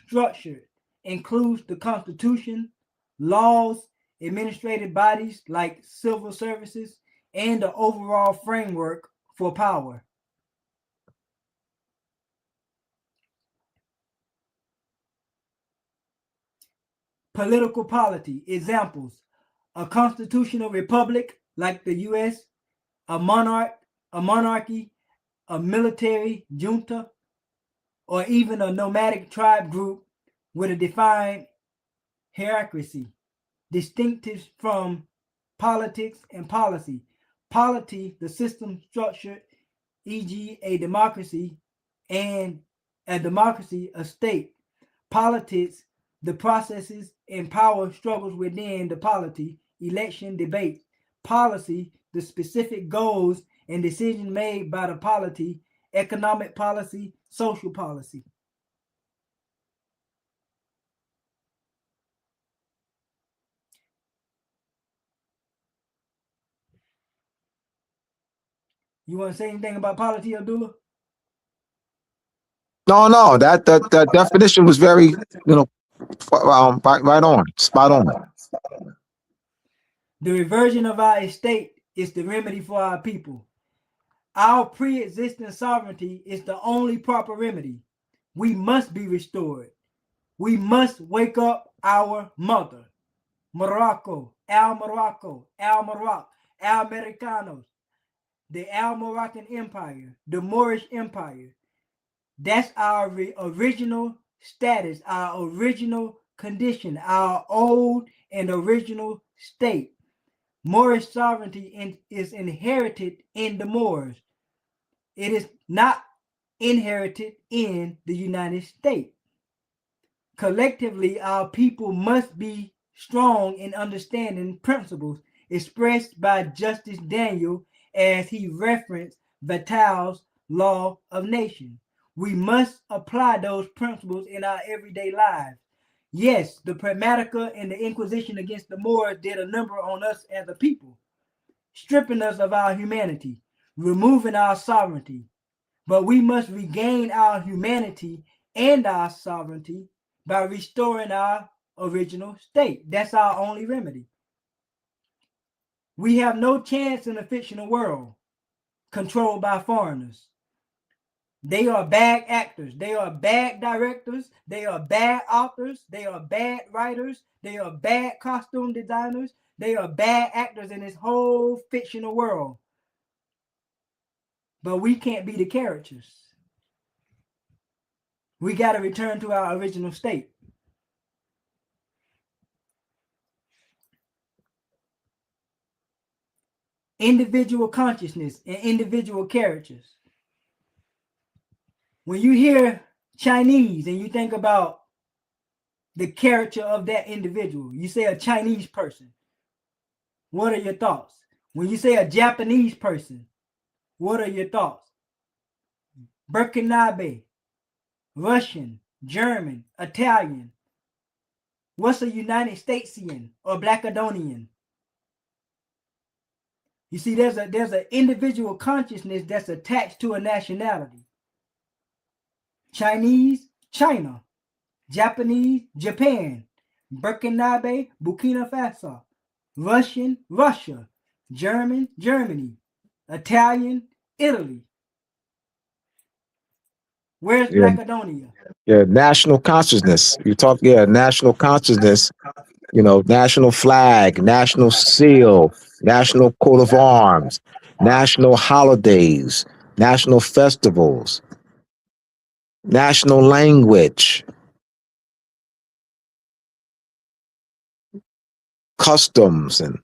Structure includes the Constitution, laws, administrative bodies like civil services, and the overall framework for power. Political polity. Examples: a constitutional republic like the U.S., a monarchy, a military junta, or even a nomadic tribe group with a defined hierarchy. Distinctives from politics and policy. Polity, the system structure, e.g. a democracy, and a democracy, a state. Politics, the processes and power struggles within the polity, election, debates. Policy, the specific goals and decisions made by the polity, economic policy, social policy. You want to say anything about polity, Abdullah? No, that definition was very, right on, spot on. The reversion of our estate is the remedy for our people. Our pre-existing sovereignty is the only proper remedy. We must be restored. We must wake up our mother. Morocco, Al-Morocco, Al-Maroc, Al-Americanos, the Al-Moroccan Empire, the Moorish Empire. That's our original status, our original condition, our old and original state. Moorish sovereignty is inherited in the Moors. It is not inherited in the United States. Collectively, our people must be strong in understanding principles expressed by Justice Daniel as he referenced Vattel's Law of Nations. We must apply those principles in our everyday lives. Yes, the Pragmatica and the Inquisition against the Moors did a number on us as a people, stripping us of our humanity, removing our sovereignty. But we must regain our humanity and our sovereignty by restoring our original state. That's our only remedy. We have no chance in a fictional world controlled by foreigners. They are bad actors. They are bad directors. They are bad authors. They are bad writers. They are bad costume designers. They are bad actors in this whole fictional world. But we can't be the characters. We got to return to our original state. Individual consciousness and individual characters. When you hear Chinese and you think about the character of that individual, you say a Chinese person. What are your thoughts? When you say a Japanese person, what are your thoughts? Burkinabe, Russian, German, Italian. What's a United Statesian or Blackadonian? You see, there's an individual consciousness that's attached to a nationality. Chinese, China. Japanese, Japan. Burkinabe, Burkina Faso. Russian, Russia. German, Germany. Italian, Italy. Where's Blackadonia? Yeah, national consciousness. You talk, national consciousness, national flag, national seal, national coat of arms, national holidays, national festivals, national language, customs and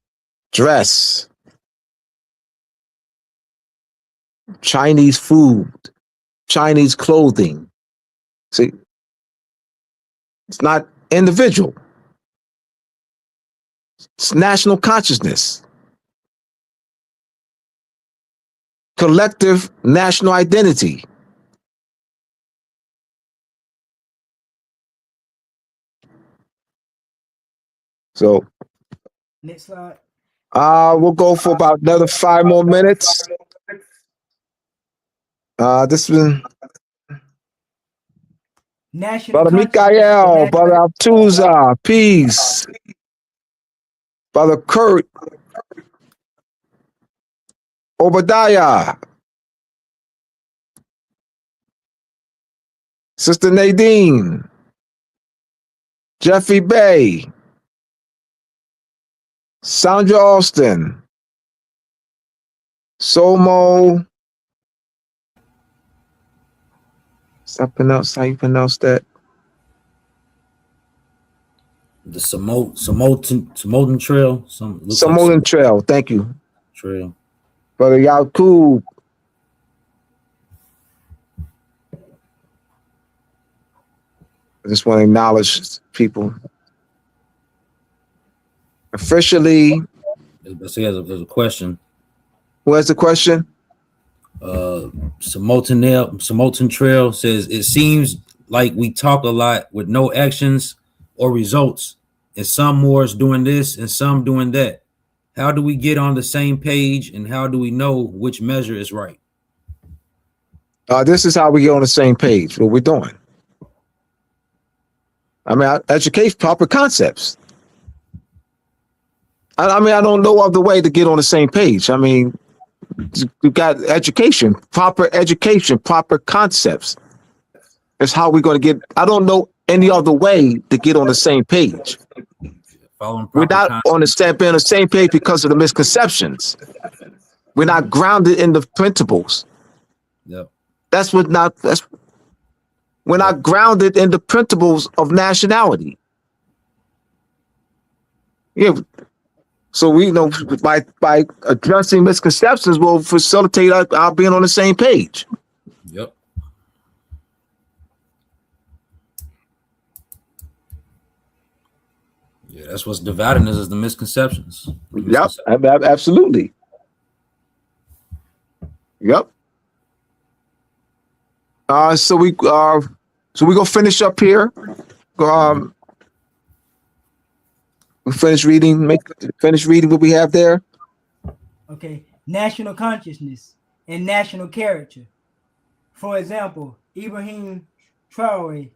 dress, Chinese food, Chinese clothing. See, it's not individual. It's national consciousness. Collective national identity. So, next slide. We'll go for about another 5 more minutes. This has National Brother Mikael, Brother Abdullah, peace. Brother Kurt, Obadiah, Sister Nadine, Jeffrey Bay, Sandra Austin, Somo. Something else? How you pronounce that? The Samoltan Trail. Samoltan Trail. Thank you. Trail. Brother Yakub. I just want to acknowledge people. Officially. There's a question. Who has the question? Samoltan Trail says, it seems like we talk a lot with no actions or results, and some Moors doing this and some doing that. How do we get on the same page, and how do we know which measure is right? This is how we get on the same page. What we're doing. I mean, educate proper concepts. I don't know other way to get on the same page. I mean, You got education, proper concepts. That's how we're going to get. I don't know any other way to get on the same page. Following We're proper not on the same page because of the misconceptions. We're not grounded in the principles. Yep. We're not grounded in the principles of nationality. Yeah. So we know by addressing misconceptions will facilitate our being on the same page. Yep. Yeah, that's what's dividing us is the misconceptions. Yep, absolutely. Yep. So we gonna finish up here. We finish reading what we have there. Okay, national consciousness and national character. For example, Ibrahim Traore,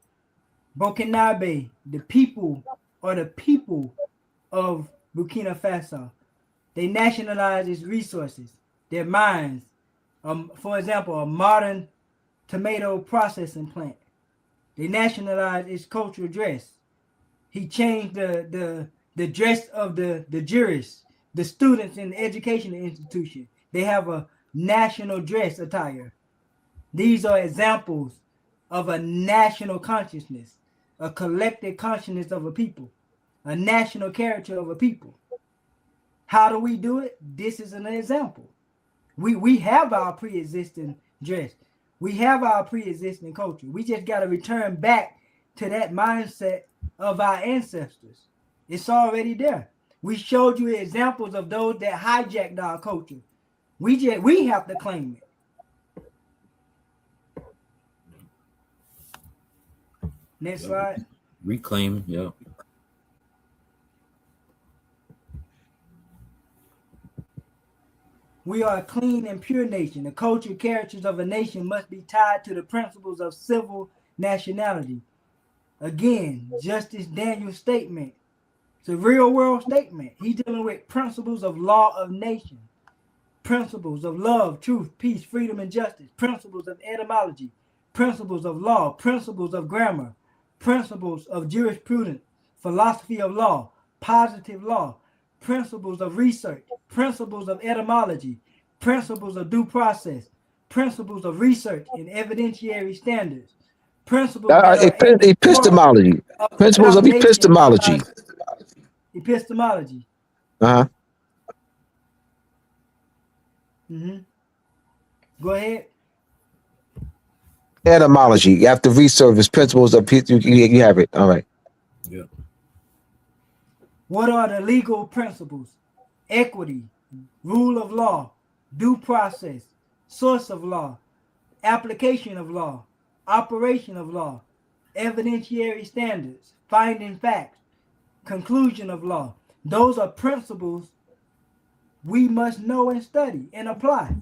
Burkinabe, the people of Burkina Faso. They nationalize its resources, their mines. For example, a modern tomato processing plant. They nationalized its cultural dress. He changed the dress of the jurists, the students in the education institution. They have a national dress attire. These are examples of a national consciousness, a collective consciousness of a people, a national character of a people. How do we do it? This is an example. We have our pre-existing dress. We have our pre-existing culture. We just got to return back to that mindset of our ancestors. It's already there. We showed you examples of those that hijacked our culture. We have to claim it. Next slide. Reclaim, yeah. We are a clean and pure nation. The culture and characters of a nation must be tied to the principles of civil nationality. Again, Justice Daniel's statement. It's a real world statement. He's dealing with principles of law of nation, principles of love, truth, peace, freedom, and justice, principles of etymology, principles of law, principles of grammar, principles of jurisprudence, philosophy of law, positive law, principles of research, principles of etymology, principles of due process, principles of research and evidentiary standards, principles epistemology, principles of epistemology. Epistemology. Uh-huh. Go ahead. Etymology. You have to research principles of you have it. All right. Yeah. What are the legal principles? Equity, rule of law, due process, source of law, application of law, operation of law, evidentiary standards, finding facts, conclusion of law. Those are principles we must know and study and apply.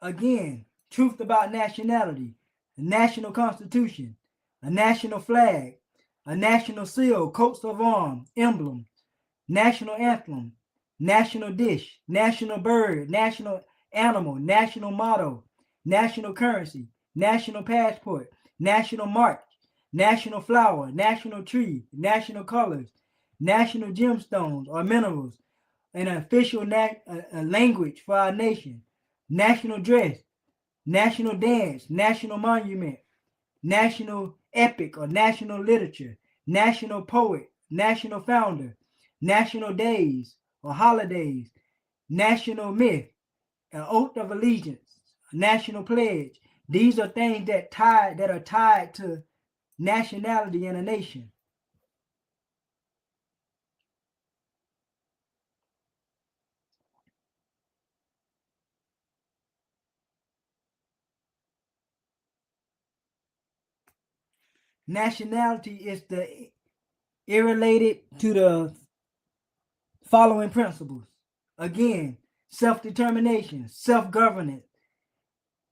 Again, truth about nationality, a national constitution, a national flag, a national seal, coats of arms, emblem, national anthem, national dish, national bird, national animal, national motto, national currency, national passport, national march, national flower, national tree, national colors, national gemstones or minerals, an official language for our nation, national dress, national dance, national monument, national epic or national literature, national poet, national founder, national days or holidays, national myth, an oath of allegiance, a national pledge. These are things that are tied to nationality in a nation. Nationality is related to the following principles. Again, self-determination, self-governance,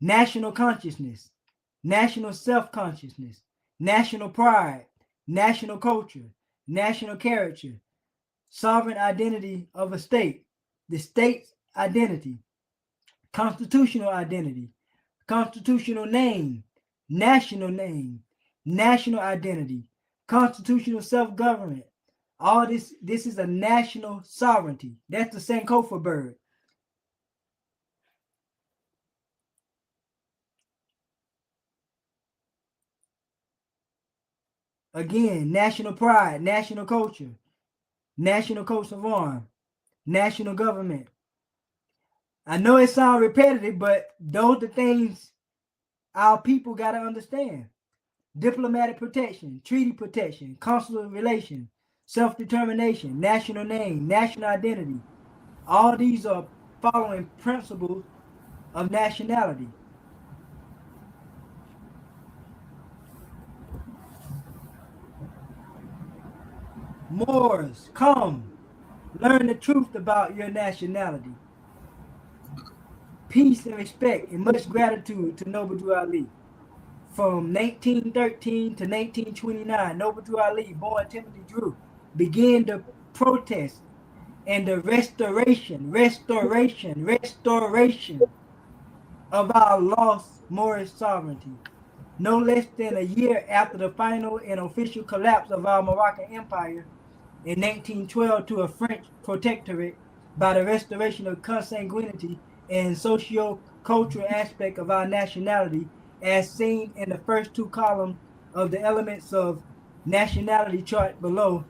national consciousness, national self-consciousness, national pride, national culture, national character, sovereign identity of a state, the state's identity, constitutional identity, constitutional name, national identity, constitutional self-government. All this is a national sovereignty. That's the Sankofa bird. Again, national pride, national culture, national coat of arms, national government. I know it sounds repetitive, but those are the things our people got to understand. Diplomatic protection, treaty protection, consular relations, self-determination, national name, national identity. All these are following principles of nationality. Moors, come, learn the truth about your nationality. Peace and respect and much gratitude to Noble Drew Ali. From 1913 to 1929, Noble Drew Ali, born Timothy Drew, began the protest and the restoration of our lost Moorish sovereignty. No less than a year after the final and official collapse of our Moroccan Empire in 1912 to a French protectorate by the restoration of consanguinity and socio-cultural aspect of our nationality, as seen in the first two columns of the elements of nationality chart below,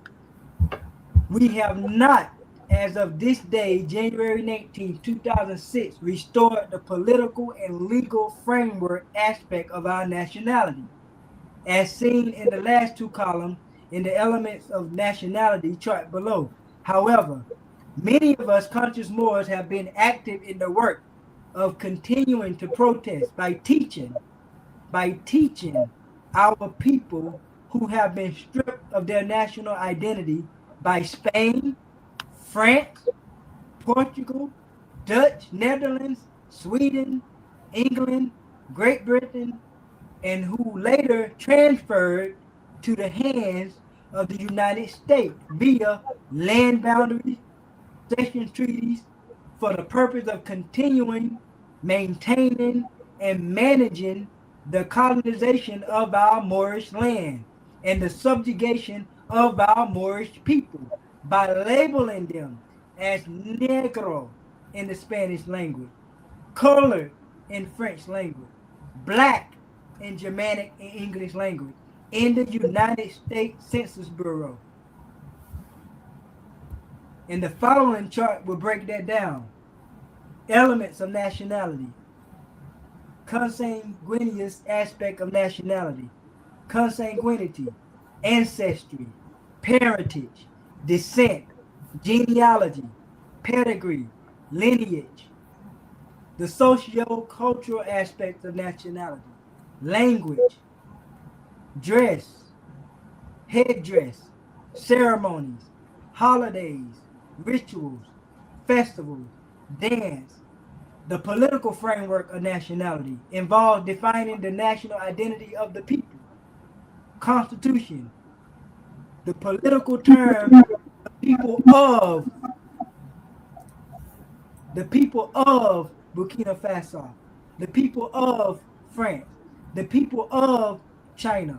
we have not, as of this day, January 19, 2006, restored the political and legal framework aspect of our nationality, as seen in the last two columns in the elements of nationality chart below. However, many of us conscious Moors have been active in the work of continuing to protest by teaching our people who have been stripped of their national identity by Spain, France, Portugal, Dutch, Netherlands, Sweden, England, Great Britain, and who later transferred to the hands of the United States via land boundaries, cession treaties, for the purpose of continuing, maintaining, and managing the colonization of our Moorish land and the subjugation of our Moorish people by labeling them as negro in the Spanish language, colored in French language, black in Germanic and English language in the United States Census Bureau. And the following chart will break that down. Elements of nationality. Consanguineous aspect of nationality. Consanguinity, ancestry, parentage, descent, genealogy, pedigree, lineage. The socio-cultural aspects of nationality. Language, dress, headdress, ceremonies, holidays, rituals, festivals, dance. The political framework of nationality involves defining the national identity of the people. Constitution, the political term, the people of Burkina Faso, the people of France, the people of China.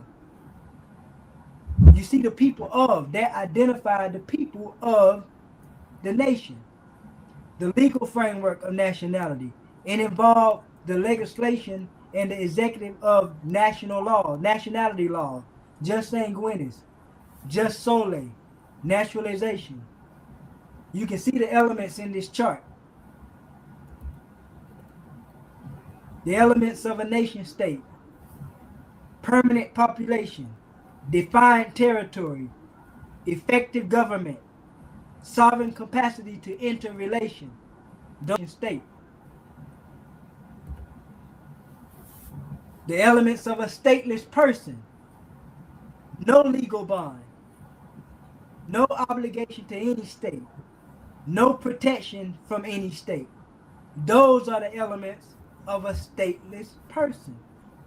You see, the people of, that identify the people of the nation. The legal framework of nationality. It involves the legislation and the executive of national law, nationality law, just sanguinis, just sole, naturalization. You can see the elements in this chart. The elements of a nation state. Permanent population, defined territory, effective government, sovereign capacity to interrelation, state. The elements of a stateless person, no legal bond, no obligation to any state, no protection from any state. Those are the elements of a stateless person,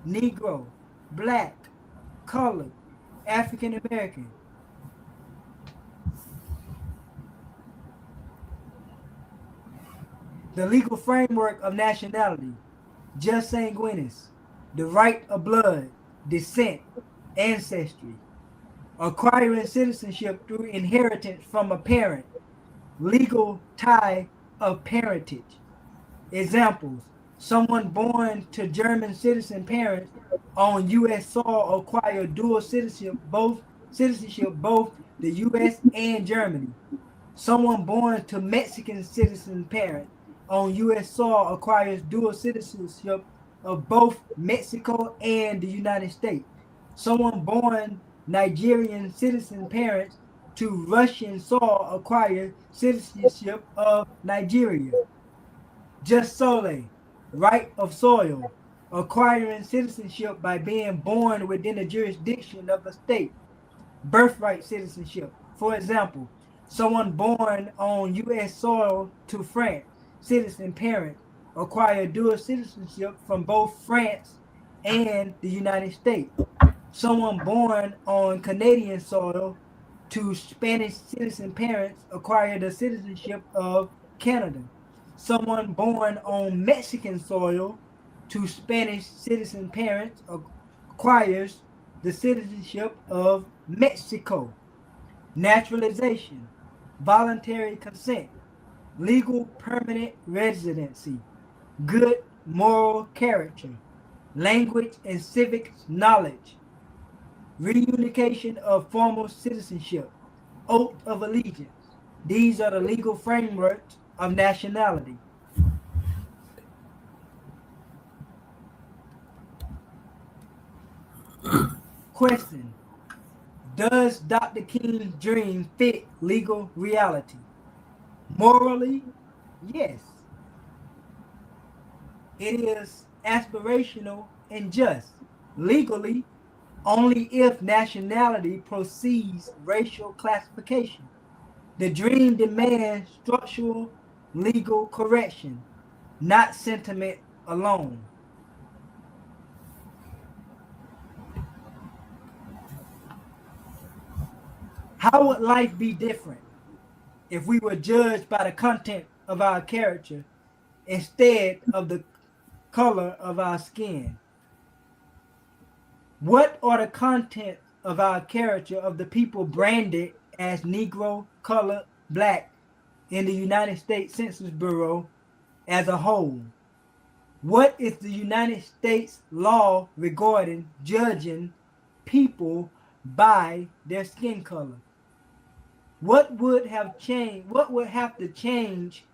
Negro, Black, Colored, African American. The legal framework of nationality, jus sanguinis, the right of blood, descent, ancestry, acquiring citizenship through inheritance from a parent, legal tie of parentage. Examples: someone born to German citizen parents on U.S. soil acquire dual citizenship, both the U.S. and Germany. Someone born to Mexican citizen parents on U.S. soil acquires dual citizenship of both Mexico and the United States. Someone born Nigerian citizen parents to Russian soil acquires citizenship of Nigeria. Jus soli, right of soil, acquiring citizenship by being born within the jurisdiction of a state. Birthright citizenship. For example, someone born on U.S. soil to France, citizen parents, acquire dual citizenship from both France and the United States. Someone born on Canadian soil to Spanish citizen parents acquire the citizenship of Canada. Someone born on Mexican soil to Spanish citizen parents acquires the citizenship of Mexico. Naturalization, voluntary consent, legal permanent residency, good moral character, language and civic knowledge, reunification of formal citizenship, oath of allegiance. These are the legal frameworks of nationality. Question: does Dr. King's dream fit legal reality? Morally, yes. It is aspirational and just. Legally, only if nationality precedes racial classification. The dream demands structural legal correction, not sentiment alone. How would life be different if we were judged by the content of our character instead of the color of our skin? What are the content of our character of the people branded as Negro, colored, Black in the United States Census Bureau as a whole? What is the United States law regarding judging people by their skin color? What would have changed? What would have to change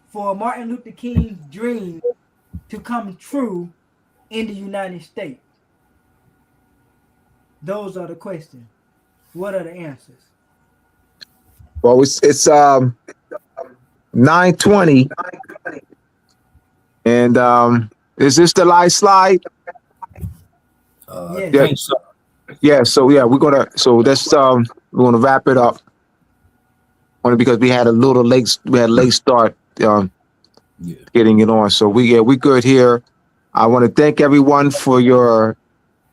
for Martin Luther King's dream to come true in the United States? Those are the questions. What are the answers? Well, it's 9:20, and is this the live slide? Yes. Yeah. Yeah. So yeah, we're gonna wrap it up. Only because we had a late start getting it on. So we good here. I want to thank everyone for your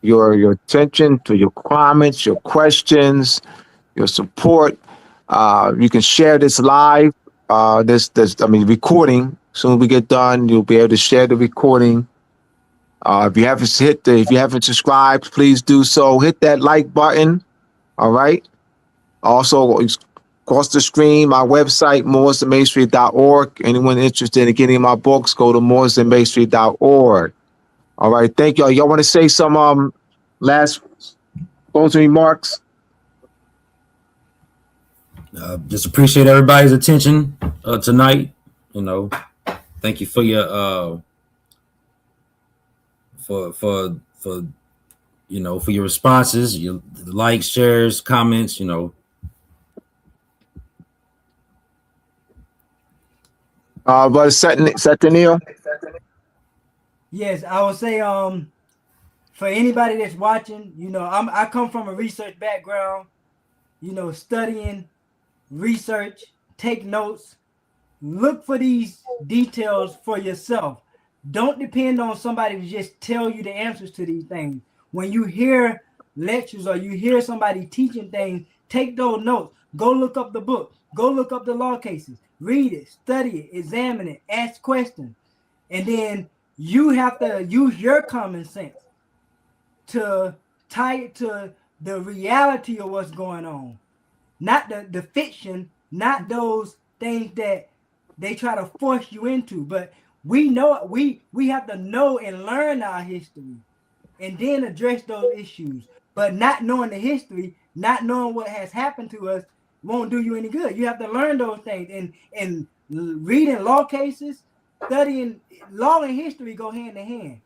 attention, to your comments, your questions, your support. You can share this live. Recording. As soon as we get done, you'll be able to share the recording. If you haven't subscribed, please do so. Hit that like button. All right. Also, across the screen, my website, mooresandmasonry.org. Anyone interested in getting my books, go to mooresandmasonry.org. All right, thank y'all. Y'all want to say some last closing remarks? Just appreciate everybody's attention tonight. Thank you for your for your responses, your likes, shares, comments. But SantiEl. Yes, I would say for anybody that's watching, I come from a research background, studying, research, take notes, look for these details for yourself. Don't depend on somebody to just tell you the answers to these things. When you hear lectures or you hear somebody teaching things, take those notes. Go look up the book. Go look up the law cases. Read it, study it, examine it, ask questions. And then you have to use your common sense to tie it to the reality of what's going on. Not the fiction, not those things that they try to force you into. But we know we have to know and learn our history and then address those issues. But not knowing the history, not knowing what has happened to us won't do you any good. You have to learn those things, and reading law cases, studying law and history go hand in hand.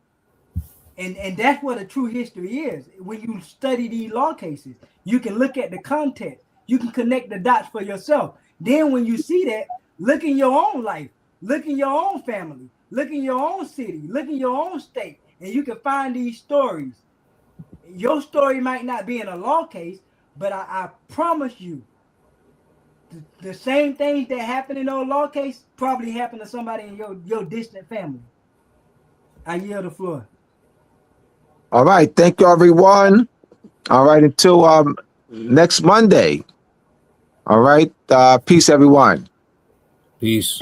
And that's what a true history is. When you study these law cases, you can look at the context. You can connect the dots for yourself. Then when you see that, look in your own life, look in your own family, look in your own city, look in your own state, and you can find these stories. Your story might not be in a law case, but I promise you, the same things that happen in those law cases probably happen to somebody in your distant family. I yield the floor. All right. Thank you, everyone. All right. Until next Monday. All right. Peace, everyone. Peace.